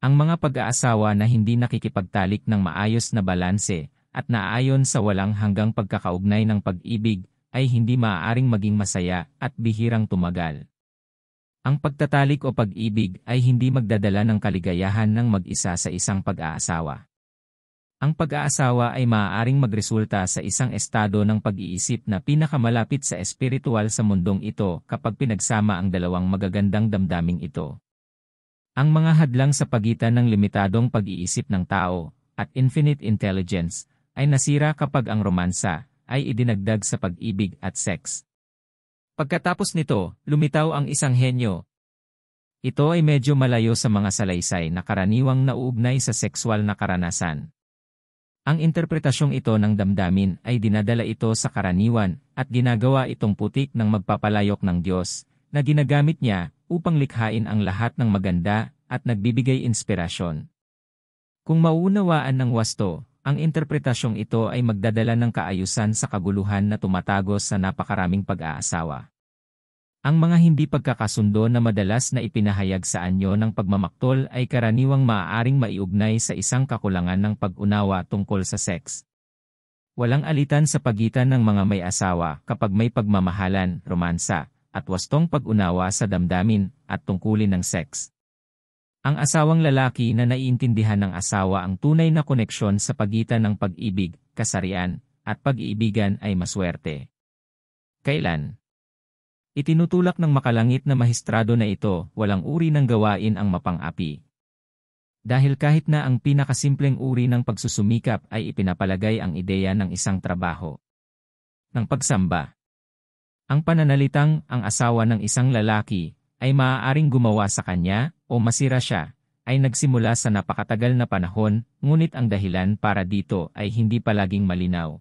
Ang mga pag-aasawa na hindi nakikipagtalik ng maayos na balanse at naayon sa walang hanggang pagkakaugnay ng pag-ibig ay hindi maaaring maging masaya at bihirang tumagal. Ang pagtatalik o pag-ibig ay hindi magdadala ng kaligayahan ng mag-isa sa isang pag-aasawa. Ang pag-aasawa ay maaaring magresulta sa isang estado ng pag-iisip na pinakamalapit sa espiritual sa mundong ito kapag pinagsama ang dalawang magagandang damdaming ito. Ang mga hadlang sa pagitan ng limitadong pag-iisip ng tao at infinite intelligence ay nasira kapag ang romansa ay idinagdag sa pag-ibig at sex. Pagkatapos nito, lumitaw ang isang henyo. Ito ay medyo malayo sa mga salaysay na karaniwang nauugnay sa sexual na karanasan. Ang interpretasyong ito ng damdamin ay dinadala ito sa karaniwan at ginagawa itong putik ng magpapalayok ng Diyos na ginagamit niya upang likhain ang lahat ng maganda at nagbibigay inspirasyon. Kung mauunawaan ng wasto, ang interpretasyong ito ay magdadala ng kaayusan sa kaguluhan na tumatagos sa napakaraming pag-aasawa. Ang mga hindi pagkakasundo na madalas na ipinahayag sa anyo ng pagmamaktol ay karaniwang maaaring maiugnay sa isang kakulangan ng pag-unawa tungkol sa sex. Walang alitan sa pagitan ng mga may asawa kapag may pagmamahalan, romansa, at wastong pag-unawa sa damdamin at tungkulin ng sex. Ang asawang lalaki na naiintindihan ng asawa ang tunay na koneksyon sa pagitan ng pag-ibig, kasarian, at pag-iibigan ay maswerte. Kailan? Itinutulak ng makalangit na mahistrado na ito, walang uri ng gawain ang mapang-api. Dahil kahit na ang pinakasimpleng uri ng pagsusumikap ay ipinapalagay ang ideya ng isang trabaho. Ng pagsamba. Ang pananalitang ang asawa ng isang lalaki ay maaaring gumawa sa kanya o masira siya, ay nagsimula sa napakatagal na panahon, ngunit ang dahilan para dito ay hindi palaging malinaw.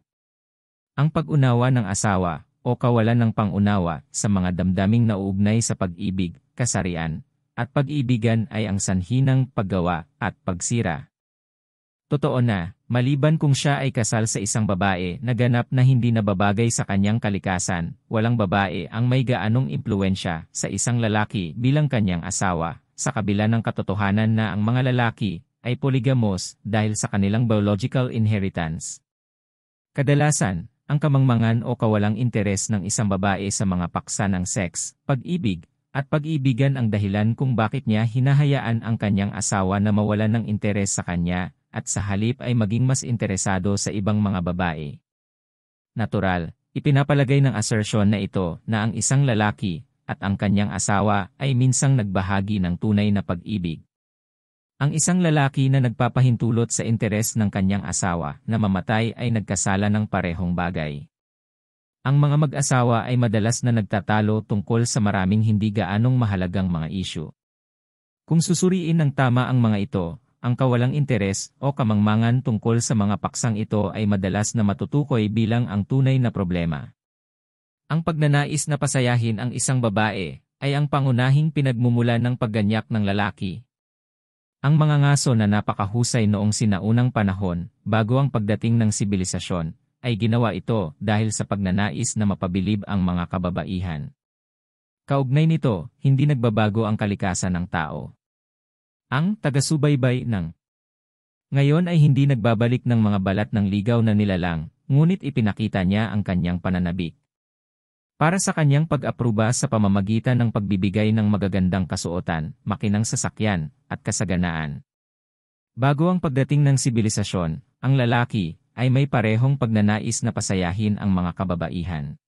Ang pag-unawa ng asawa o kawalan ng pang-unawa sa mga damdaming nauugnay sa pag-ibig, kasarian, at pag-ibigan ay ang sanhi ng paggawa at pagsira. Totoo na, maliban kung siya ay kasal sa isang babae na ganap na hindi nababagay sa kanyang kalikasan, walang babae ang may gaanong impluwensya sa isang lalaki bilang kanyang asawa, sa kabila ng katotohanan na ang mga lalaki ay polygamos dahil sa kanilang biological inheritance. Kadalasan, ang kamangmangan o kawalang interes ng isang babae sa mga paksa ng seks, pag-ibig, at pag-ibigan ang dahilan kung bakit niya hinahayaan ang kanyang asawa na mawalan ng interes sa kanya, at sa halip ay maging mas interesado sa ibang mga babae. Natural, ipinapalagay ng assertion na ito na ang isang lalaki at ang kanyang asawa ay minsang nagbahagi ng tunay na pag-ibig. Ang isang lalaki na nagpapahintulot sa interes ng kanyang asawa na mamatay ay nagkasala ng parehong bagay. Ang mga mag-asawa ay madalas na nagtatalo tungkol sa maraming hindi gaanong mahalagang mga isyu. Kung susuriin ng tama ang mga ito, ang kawalang interes o kamangmangan tungkol sa mga paksang ito ay madalas na matutukoy bilang ang tunay na problema. Ang pagnanais na pasayahin ang isang babae ay ang pangunahing pinagmumula ng pagganyak ng lalaki. Ang mga ngaso na napakahusay noong sinaunang panahon, bago ang pagdating ng sibilisasyon, ay ginawa ito dahil sa pagnanais na mapabilib ang mga kababaihan. Kaugnay nito, hindi nagbabago ang kalikasan ng tao. Ang taga-subaybay ng ngayon ay hindi nagbabalik ng mga balat ng ligaw na nilalang, ngunit ipinakita niya ang kanyang pananabik. Para sa kanyang pag-apruba sa pamamagitan ng pagbibigay ng magagandang kasuotan, makinang sasakyan, at kasaganaan. Bago ang pagdating ng sibilisasyon, ang lalaki ay may parehong pagnanais na pasayahin ang mga kababaihan.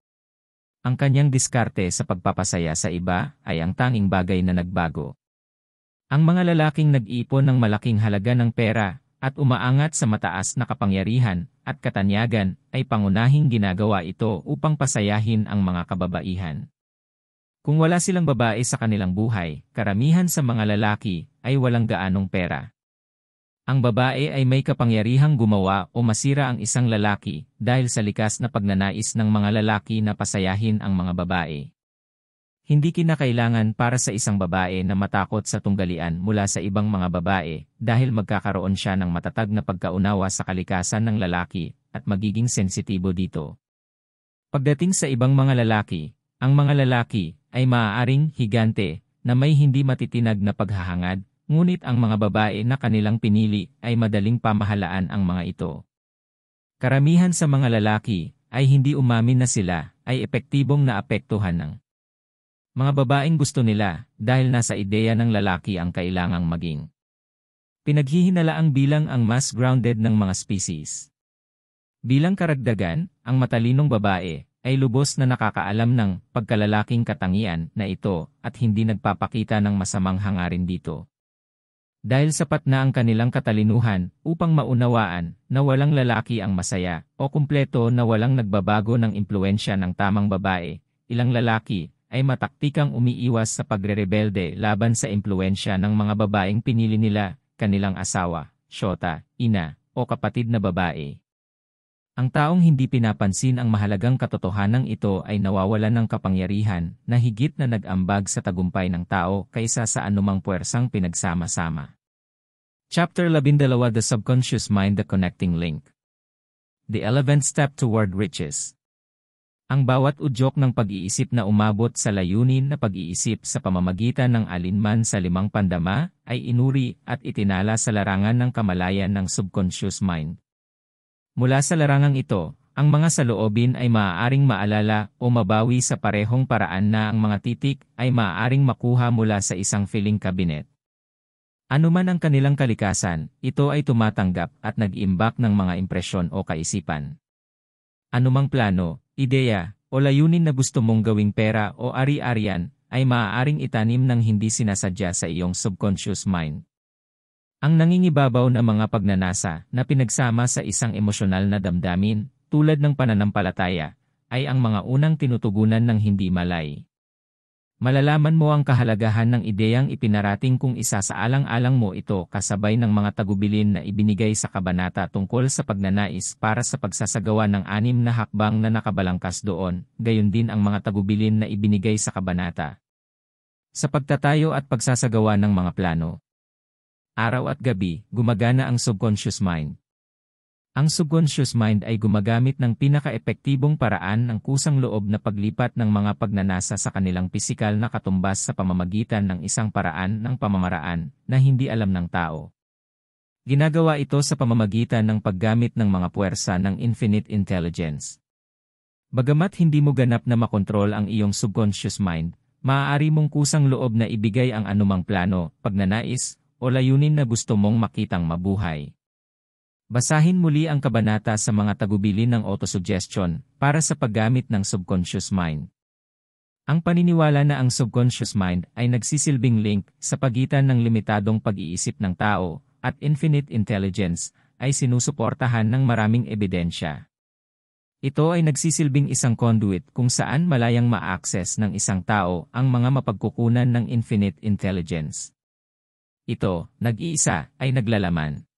Ang kanyang diskarte sa pagpapasaya sa iba ay ang tanging bagay na nagbago. Ang mga lalaking nag-ipon ng malaking halaga ng pera at umaangat sa mataas na kapangyarihan at katanyagan ay pangunahing ginagawa ito upang pasayahin ang mga kababaihan. Kung wala silang babae sa kanilang buhay, karamihan sa mga lalaki ay walang gaanong pera. Ang babae ay may kapangyarihang gumawa o masira ang isang lalaki dahil sa likas na pagnanais ng mga lalaki na pasayahin ang mga babae. Hindi kinakailangan para sa isang babae na matakot sa tunggalian mula sa ibang mga babae dahil magkakaroon siya ng matatag na pagkaunawa sa kalikasan ng lalaki at magiging sensitibo dito. Pagdating sa ibang mga lalaki, ang mga lalaki ay maaaring higante na may hindi matitinag na paghahangad, ngunit ang mga babae na kanilang pinili ay madaling pamahalaan ang mga ito. Karamihan sa mga lalaki ay hindi umamin na sila ay epektibong naapektuhan ng mga babaeng gusto nila dahil nasa ideya ng lalaki ang kailangang maging. Pinaghihinalaang bilang ang mas grounded ng mga species. Bilang karagdagan, ang matalinong babae ay lubos na nakakaalam ng pagkalalaking katangian na ito at hindi nagpapakita ng masamang hangarin dito. Dahil sapat na ang kanilang katalinuhan upang maunawaan na walang lalaki ang masaya o kumpleto na walang nagbabago ng impluensya ng tamang babae, ilang lalaki, ay mataktikang umiiwas sa pagrerebelde laban sa impluensya ng mga babaeng pinili nila, kanilang asawa, syota, ina, o kapatid na babae. Ang taong hindi pinapansin ang mahalagang katotohanang ito ay nawawalan ng kapangyarihan na higit na nag-ambag sa tagumpay ng tao kaysa sa anumang puwersang pinagsama-sama. Chapter 12 The Subconscious Mind, the Connecting Link. The 11th Step Toward Riches. Ang bawat udyok ng pag-iisip na umabot sa layunin na pag-iisip sa pamamagitan ng alinman sa 5 pandama ay inuri at itinala sa larangan ng kamalayan ng subconscious mind. Mula sa larangang ito, ang mga saloobin ay maaaring maalala o mabawi sa parehong paraan na ang mga titik ay maaaring makuha mula sa isang filing cabinet. Anuman ang kanilang kalikasan, ito ay tumatanggap at nag-imbak ng mga impresyon o kaisipan. Anumang plano, ideya, o layunin na gusto mong gawing pera o ari-arian, ay maaaring itanim ng hindi sinasadya sa iyong subconscious mind. Ang nangingibabaw na mga pagnanasa na pinagsama sa isang emosyonal na damdamin, tulad ng pananampalataya, ay ang mga unang tinutugunan ng hindi malay. Malalaman mo ang kahalagahan ng ideyang ipinarating kung isasaalang-alang mo ito kasabay ng mga tagubilin na ibinigay sa kabanata tungkol sa pagnanais para sa pagsasagawa ng 6 na hakbang na nakabalangkas doon, gayon din ang mga tagubilin na ibinigay sa kabanata. Sa pagtatayo at pagsasagawa ng mga plano, araw at gabi, gumagana ang subconscious mind. Ang subconscious mind ay gumagamit ng pinaka-epektibong paraan ng kusang loob na paglipat ng mga pagnanasa sa kanilang pisikal na katumbas sa pamamagitan ng isang paraan ng pamamaraan na hindi alam ng tao. Ginagawa ito sa pamamagitan ng paggamit ng mga puwersa ng infinite intelligence. Bagamat hindi mo ganap na makontrol ang iyong subconscious mind, maaari mong kusang loob na ibigay ang anumang plano, pagnanais, o layunin na gusto mong makitang mabuhay. Basahin muli ang kabanata sa mga tagubilin ng autosuggestion para sa paggamit ng subconscious mind. Ang paniniwala na ang subconscious mind ay nagsisilbing link sa pagitan ng limitadong pag-iisip ng tao at infinite intelligence ay sinusuportahan ng maraming ebidensya. Ito ay nagsisilbing isang conduit kung saan malayang ma-access ng isang tao ang mga mapagkukunan ng infinite intelligence. Ito, nag-iisa, ay naglalaman.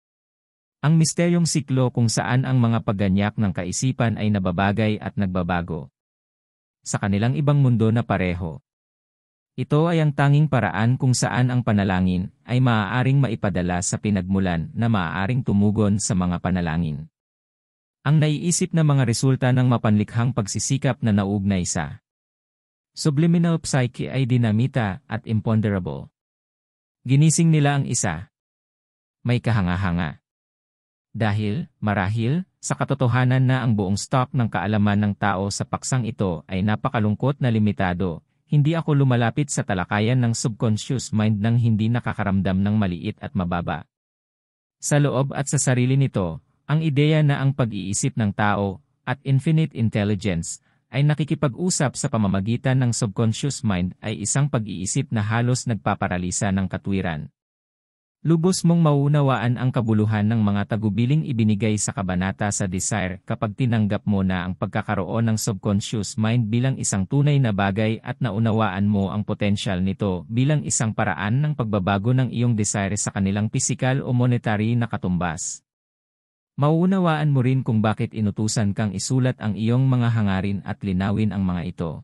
Ang misteryong siklo kung saan ang mga pagganyak ng kaisipan ay nababagay at nagbabago sa kanilang ibang mundo na pareho. Ito ay ang tanging paraan kung saan ang panalangin ay maaaring maipadala sa pinagmulan na maaaring tumugon sa mga panalangin. Ang naiisip na mga resulta ng mapanlikhang pagsisikap na nauugnay sa subliminal psyche ay dinamita at imponderable. Ginising nila ang isa. May kahanga-hanga. Marahil, sa katotohanan na ang buong stock ng kaalaman ng tao sa paksang ito ay napakalungkot na limitado, hindi ako lumalapit sa talakayan ng subconscious mind nang hindi nakakaramdam ng maliit at mababa. Sa loob at sa sarili nito, ang ideya na ang pag-iisip ng tao at infinite intelligence ay nakikipag-usap sa pamamagitan ng subconscious mind ay isang pag-iisip na halos nagpaparalisa ng katwiran. Lubos mong mauunawaan ang kabuluhan ng mga tagubiling ibinigay sa kabanata sa Desire kapag tinanggap mo na ang pagkakaroon ng subconscious mind bilang isang tunay na bagay at naunawaan mo ang potensyal nito bilang isang paraan ng pagbabago ng iyong desire sa kanilang pisikal o monetary na katumbas. Mauunawaan mo rin kung bakit inutusan kang isulat ang iyong mga hangarin at linawin ang mga ito.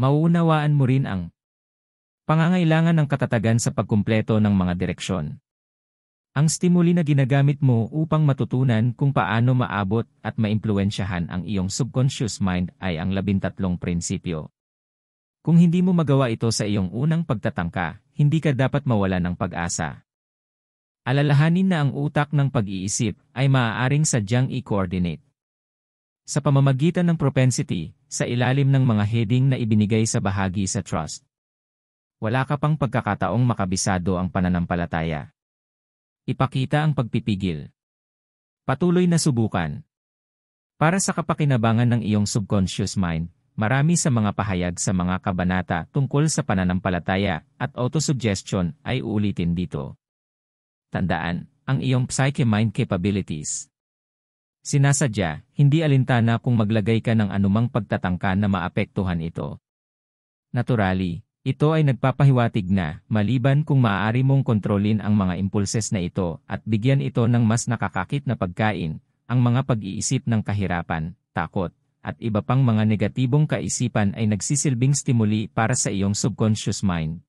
Mauunawaan mo rin ang pangangailangan ng katatagan sa pagkumpleto ng mga direksyon. Ang stimuli na ginagamit mo upang matutunan kung paano maabot at maimpluwensyahan ang iyong subconscious mind ay ang 13 prinsipyo. Kung hindi mo magawa ito sa iyong unang pagtatangka, hindi ka dapat mawala ng pag-asa. Alalahanin na ang utak ng pag-iisip ay maaaring sadyang i-coordinate. Sa pamamagitan ng propensity, sa ilalim ng mga heading na ibinigay sa bahagi sa trust. Wala ka pang pagkakataong makabisado ang pananampalataya. Ipakita ang pagpipigil. Patuloy na subukan. Para sa kapakinabangan ng iyong subconscious mind, marami sa mga pahayag sa mga kabanata tungkol sa pananampalataya at autosuggestion ay uulitin dito. Tandaan, ang iyong psyche-mind capabilities Sinasadya, hindi alintana kung maglagay ka ng anumang pagtatangka na maapektuhan ito. Naturally, ito ay nagpapahiwatig na, maliban kung maaari mong kontrolin ang mga impulses na ito at bigyan ito ng mas nakakakit na pagkain, ang mga pag-iisip ng kahirapan, takot, at iba pang mga negatibong kaisipan ay nagsisilbing stimuli para sa iyong subconscious mind.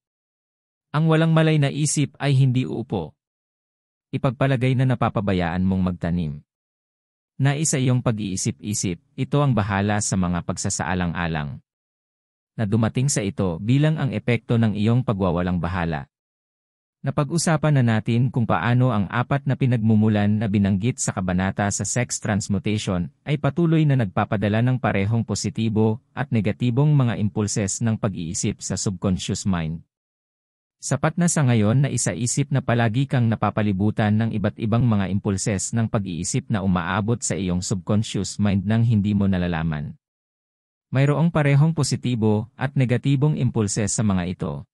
Ang walang malay na isip ay hindi uupo. Ipagpalagay na napapabayaan mong magtanim. Nais sa iyong pag-iisip-isip, ito ang bahala sa mga pagsasaalang-alang. Na dumating sa ito bilang ang epekto ng iyong pagwawalang bahala. Napag-usapan na natin kung paano ang apat na pinagmumulan na binanggit sa kabanata sa sex transmutation ay patuloy na nagpapadala ng parehong positibo at negatibong mga impulses ng pag-iisip sa subconscious mind. Sapat na sa ngayon na isaisip na palagi kang napapalibutan ng iba't ibang mga impulses ng pag-iisip na umaabot sa iyong subconscious mind nang hindi mo nalalaman. Mayroong parehong positibo at negatibong impulses sa mga ito.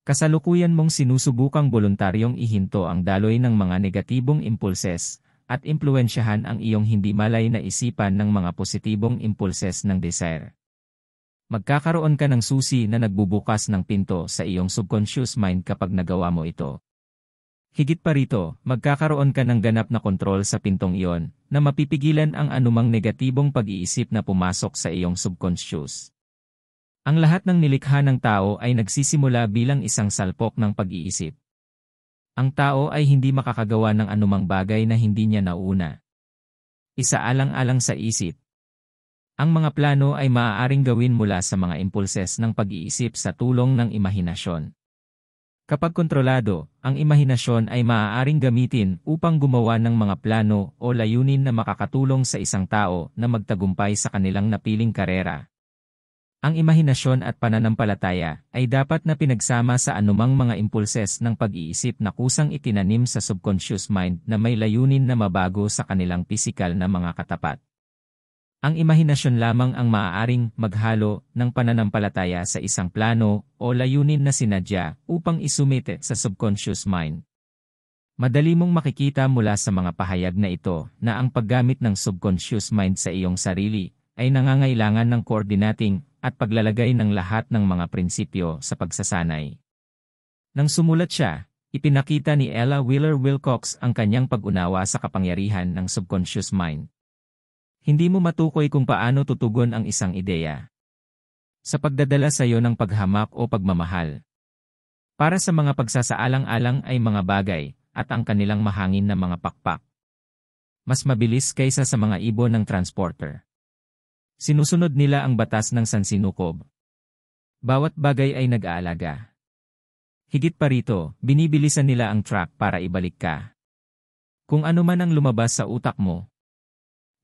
Kasalukuyan mong sinusubukang voluntaryong ihinto ang daloy ng mga negatibong impulses at impluwensyahan ang iyong hindi malay na isipan ng mga positibong impulses ng desire. Magkakaroon ka ng susi na nagbubukas ng pinto sa iyong subconscious mind kapag nagawa mo ito. Higit pa rito, magkakaroon ka ng ganap na kontrol sa pintong iyon na mapipigilan ang anumang negatibong pag-iisip na pumasok sa iyong subconscious. Ang lahat ng nilikha ng tao ay nagsisimula bilang isang salpok ng pag-iisip. Ang tao ay hindi makakagawa ng anumang bagay na hindi niya nauna. Isaalang-alang sa isip. Ang mga plano ay maaaring gawin mula sa mga impulses ng pag-iisip sa tulong ng imahinasyon. Kapag kontrolado, ang imahinasyon ay maaaring gamitin upang gumawa ng mga plano o layunin na makakatulong sa isang tao na magtagumpay sa kanilang napiling karera. Ang imahinasyon at pananampalataya ay dapat na pinagsama sa anumang mga impulses ng pag-iisip na kusang itinanim sa subconscious mind na may layunin na mabago sa kanilang pisikal na mga katapat. Ang imahinasyon lamang ang maaaring maghalo ng pananampalataya sa isang plano o layunin na sinadya upang isumite sa subconscious mind. Madali mong makikita mula sa mga pahayag na ito na ang paggamit ng subconscious mind sa iyong sarili ay nangangailangan ng coordinating at paglalagay ng lahat ng mga prinsipyo sa pagsasanay. Nang sumulat siya, ipinakita ni Ella Wheeler Wilcox ang kanyang pag-unawa sa kapangyarihan ng subconscious mind. Hindi mo matukoy kung paano tutugon ang isang ideya. Sa pagdadala sa iyo ng paghamak o pagmamahal. Para sa mga pagsasaalang-alang ay mga bagay, at ang kanilang mahangin na mga pakpak. Mas mabilis kaysa sa mga ibon ng transporter. Sinusunod nila ang batas ng sansinukob. Bawat bagay ay nag-aalaga. Higit pa rito, binibilisan nila ang track para ibalik ka. Kung ano man ang lumabas sa utak mo.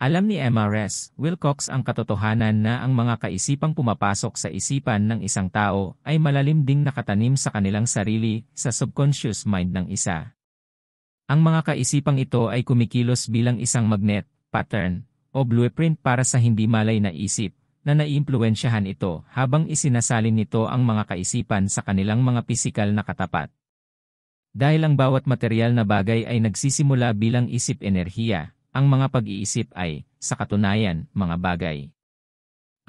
Alam ni MRS Wilcox ang katotohanan na ang mga kaisipang pumapasok sa isipan ng isang tao ay malalim ding nakatanim sa kanilang sarili sa subconscious mind ng isa. Ang mga kaisipang ito ay kumikilos bilang isang magnet, pattern, o blueprint para sa hindi malay na isip na naiimpluwensyahan ito habang isinasalin nito ang mga kaisipan sa kanilang mga pisikal na katapat. Dahil ang bawat material na bagay ay nagsisimula bilang isip-enerhiya, ang mga pag-iisip ay, sa katunayan, mga bagay.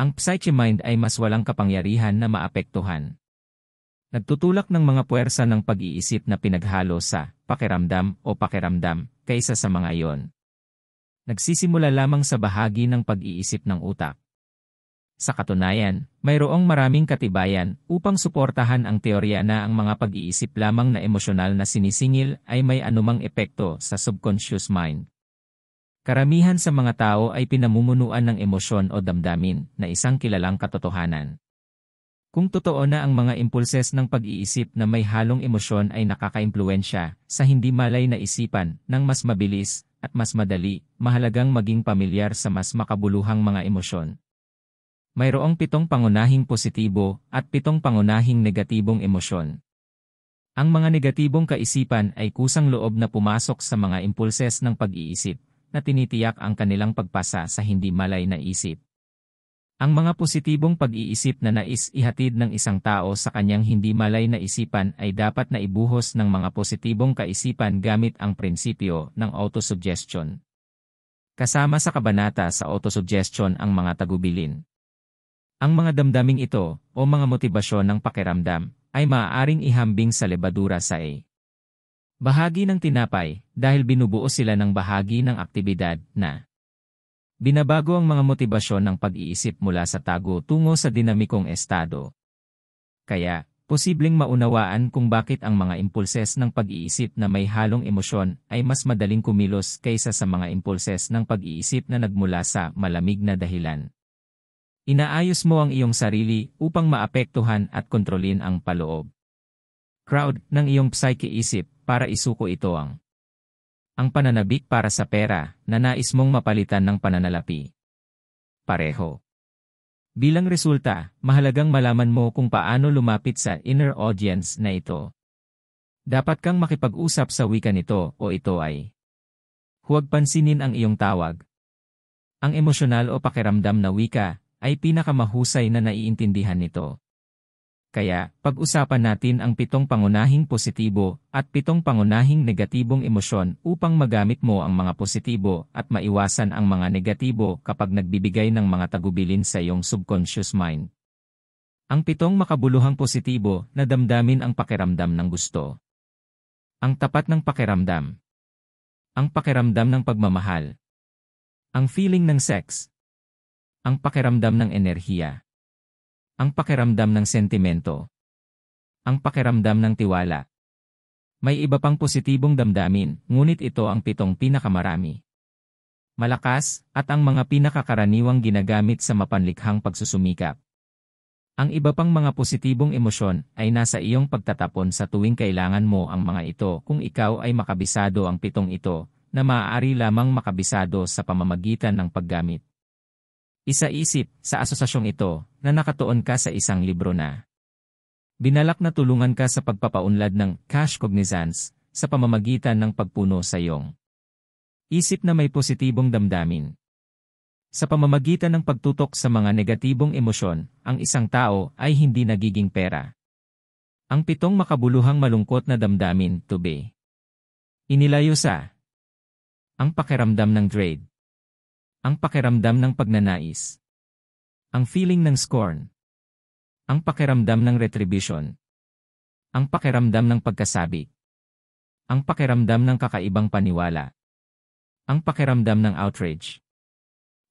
Ang psyche mind ay mas walang kapangyarihan na maapektuhan. Nagtutulak ng mga puwersa ng pag-iisip na pinaghalo sa pakiramdam o pakiramdam kaysa sa mga iyon. Nagsisimula lamang sa bahagi ng pag-iisip ng utak. Sa katunayan, mayroong maraming katibayan upang suportahan ang teorya na ang mga pag-iisip lamang na emosyonal na sinisingil ay may anumang epekto sa subconscious mind. Karamihan sa mga tao ay pinamumunuan ng emosyon o damdamin na isang kilalang katotohanan. Kung totoo na ang mga impulses ng pag-iisip na may halong emosyon ay nakakaimpluwensya sa hindi malay na isipan ng mas mabilis at mas madali, mahalagang maging pamilyar sa mas makabuluhang mga emosyon. Mayroong 7 pangunahing positibo at 7 pangunahing negatibong emosyon. Ang mga negatibong kaisipan ay kusang loob na pumasok sa mga impulses ng pag-iisip na tinitiyak ang kanilang pagpasa sa hindi malay na isip. Ang mga positibong pag-iisip na nais ihatid ng isang tao sa kanyang hindi malay na isipan ay dapat na ibuhos ng mga positibong kaisipan gamit ang prinsipyo ng autosuggestion. Kasama sa kabanata sa autosuggestion ang mga tagubilin. Ang mga damdaming ito, o mga motibasyon ng pakiramdam, ay maaaring ihambing sa lebadura sa bahagi ng tinapay dahil binubuo sila ng bahagi ng aktibidad na binabago ang mga motibasyon ng pag-iisip mula sa tago tungo sa dinamikong estado. Kaya, posibleng maunawaan kung bakit ang mga impulses ng pag-iisip na may halong emosyon ay mas madaling kumilos kaysa sa mga impulses ng pag-iisip na nagmula sa malamig na dahilan. Inaayos mo ang iyong sarili upang maapektuhan at kontrolin ang paloob crowd ng iyong psyche-isip para isuko ito ang pananabik para sa pera na nais mong mapalitan ng pananalapi. Pareho. Bilang resulta, mahalagang malaman mo kung paano lumapit sa inner audience na ito. Dapat kang makipag-usap sa wika nito o ito ay huwag pansinin ang iyong tawag. Ang emosyonal o pakiramdam na wika ay pinakamahusay na naiintindihan nito. Kaya, pag-usapan natin ang 7 pangunahing positibo at 7 pangunahing negatibong emosyon upang magamit mo ang mga positibo at maiwasan ang mga negatibo kapag nagbibigay ng mga tagubilin sa iyong subconscious mind. Ang 7 makabuluhang positibo na damdamin ang pakiramdam ng gusto. Ang tapat ng pakiramdam. Ang pakiramdam ng pagmamahal. Ang feeling ng sex. Ang pakiramdam ng enerhiya. Ang pakiramdam ng sentimento. Ang pakiramdam ng tiwala. May iba pang positibong damdamin, ngunit ito ang 7 pinakamarami. Malakas, at ang mga pinakakaraniwang ginagamit sa mapanlikhang pagsusumikap. Ang iba pang mga positibong emosyon ay nasa iyong pagtatapon sa tuwing kailangan mo ang mga ito kung ikaw ay makabisado ang 7 ito, na maaari lamang makabisado sa pamamagitan ng paggamit. Isa-isip sa asosasyong ito na nakatuon ka sa isang libro na binalak na tulungan ka sa pagpapaunlad ng cash cognizance sa pamamagitan ng pagpuno sa iyong isip na may positibong damdamin. Sa pamamagitan ng pagtutok sa mga negatibong emosyon, ang isang tao ay hindi nagiging pera. Ang 7 makabuluhang malungkot na damdamin to be inilayo sa ang pakiramdam ng dread. Ang pakiramdam ng pagnanais. Ang feeling ng scorn. Ang pakiramdam ng retribution. Ang pakiramdam ng pagkasabi. Ang pakiramdam ng kakaibang paniwala. Ang pakiramdam ng outrage.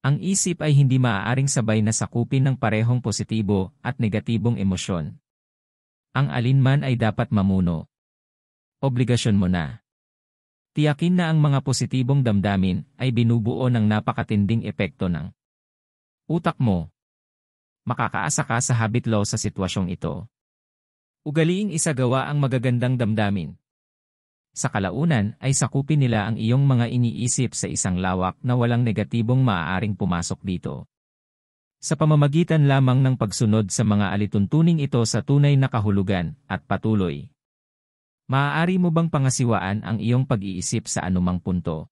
Ang isip ay hindi maaaring sabay na sakupin ng parehong positibo at negatibong emosyon. Ang alinman ay dapat mamuno. Obligasyon mo na. Tiyakin na ang mga positibong damdamin ay binubuo ng napakatinding epekto ng utak mo. Makakaasa ka sa habit law sa sitwasyong ito. Ugaliing isagawa ang magagandang damdamin. Sa kalaunan ay sakupin nila ang iyong mga iniisip sa isang lawak na walang negatibong maaaring pumasok dito. Sa pamamagitan lamang ng pagsunod sa mga alituntuning ito sa tunay na kahulugan at patuloy. Maaari mo bang pangasiwaan ang iyong pag-iisip sa anumang punto?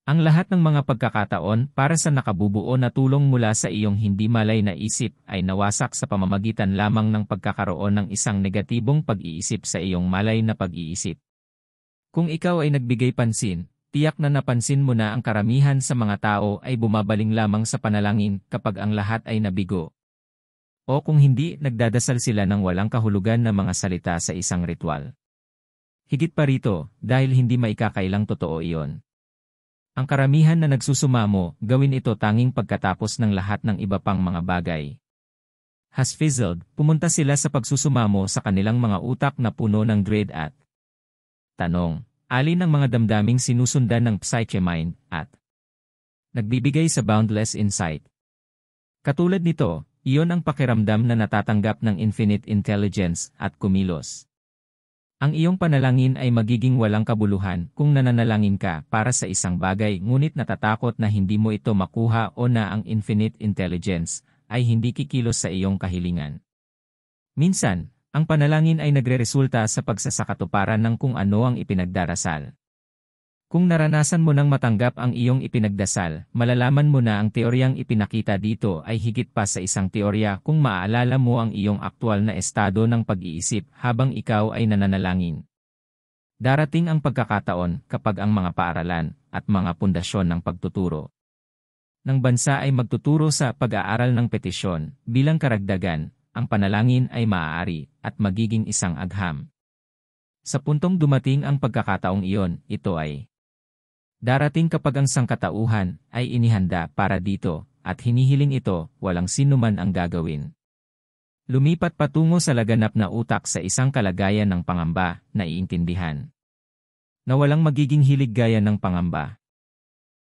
Ang lahat ng mga pagkakataon para sa nakabubuo na tulong mula sa iyong hindi malay na isip ay nawasak sa pamamagitan lamang ng pagkakaroon ng isang negatibong pag-iisip sa iyong malay na pag-iisip. Kung ikaw ay nagbigay pansin, tiyak na napansin mo na ang karamihan sa mga tao ay bumabaling lamang sa panalangin kapag ang lahat ay nabigo. O kung hindi, nagdadasal sila ng walang kahulugan na mga salita sa isang ritual. Higit pa rito, dahil hindi maikakailang totoo iyon. Ang karamihan na nagsusumamo, gawin ito tanging pagkatapos ng lahat ng iba pang mga bagay. Has fizzled, pumunta sila sa pagsusumamo sa kanilang mga utak na puno ng dread at tanong, alin ang mga damdaming sinusundan ng psyche mind at nagbibigay sa boundless insight. Katulad nito, iyon ang pakiramdam na natatanggap ng infinite intelligence at kumilos. Ang iyong panalangin ay magiging walang kabuluhan kung nananalangin ka para sa isang bagay ngunit natatakot na hindi mo ito makuha o na ang infinite intelligence ay hindi kikilos sa iyong kahilingan. Minsan, ang panalangin ay nagreresulta sa pagsasakatuparan ng kung ano ang ipinagdarasal. Kung naranasan mo nang matanggap ang iyong ipinagdasal, malalaman mo na ang teoryang ipinakita dito ay higit pa sa isang teorya kung maaalala mo ang iyong aktwal na estado ng pag-iisip habang ikaw ay nananalangin. Darating ang pagkakataon kapag ang mga paaralan at mga pundasyon ng pagtuturo ng bansa ay magtuturo sa pag-aaral ng petisyon bilang karagdagan, ang panalangin ay maaari at magiging isang agham. Sa puntong dumating ang pagkakataong iyon, ito ay darating kapag ang sangkatauhan ay inihanda para dito at hinihiling ito, walang sinuman ang gagawin. Lumipat patungo sa laganap na utak sa isang kalagayan ng pangamba na iintindihan na walang magiging hilig gaya ng pangamba.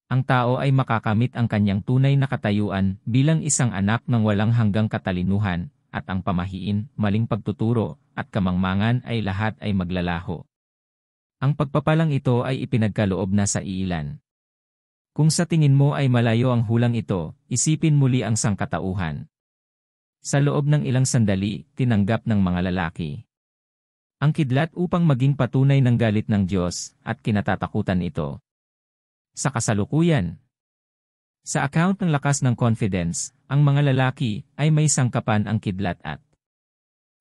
Ang tao ay makakamit ang kanyang tunay na katayuan bilang isang anak ng walang hanggang katalinuhan, at ang pamahiin, maling pagtuturo, at kamangmangan ay lahat ay maglalaho. Ang pagpapalang ito ay ipinagkaloob na sa iilan. Kung sa tingin mo ay malayo ang hulang ito, isipin muli ang sangkatauhan. Sa loob ng ilang sandali, tinanggap ng mga lalaki ang kidlat upang maging patunay ng galit ng Diyos at kinatatakutan ito. Sa kasalukuyan, sa account ng lakas ng confidence, ang mga lalaki ay may sangkapan ang kidlat at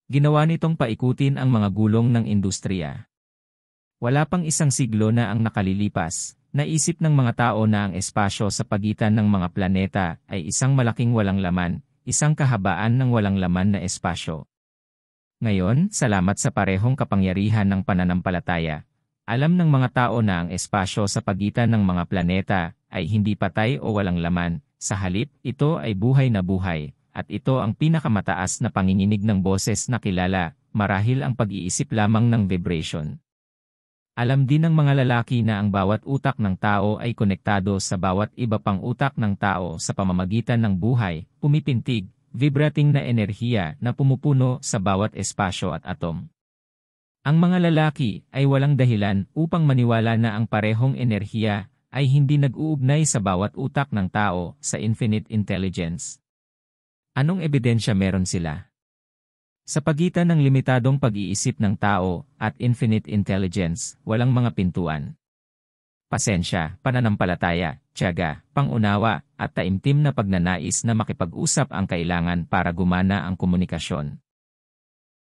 ginawa nitong paikutin ang mga gulong ng industriya. Wala pang isang siglo na ang nakalilipas, naisip ng mga tao na ang espasyo sa pagitan ng mga planeta ay isang malaking walang laman, isang kahabaan ng walang laman na espasyo. Ngayon, salamat sa parehong kapangyarihan ng pananampalataya, alam ng mga tao na ang espasyo sa pagitan ng mga planeta ay hindi patay o walang laman, sa halip ito ay buhay na buhay, at ito ang pinakamataas na panginginig ng boses na kilala, marahil ang pag-iisip lamang ng vibration. Alam din ng mga lalaki na ang bawat utak ng tao ay konektado sa bawat iba pang utak ng tao sa pamamagitan ng buhay, pumipintig, vibrating na enerhiya na pumupuno sa bawat espasyo at atom. Ang mga lalaki ay walang dahilan upang maniwala na ang parehong enerhiya ay hindi nag-uugnay sa bawat utak ng tao sa infinite intelligence. Anong ebidensya meron sila? Sa pagitan ng limitadong pag-iisip ng tao at infinite intelligence, walang mga pintuan. Pasensya, pananampalataya, tiyaga, pangunawa, at taimtim na pagnanais na makipag-usap ang kailangan para gumana ang komunikasyon.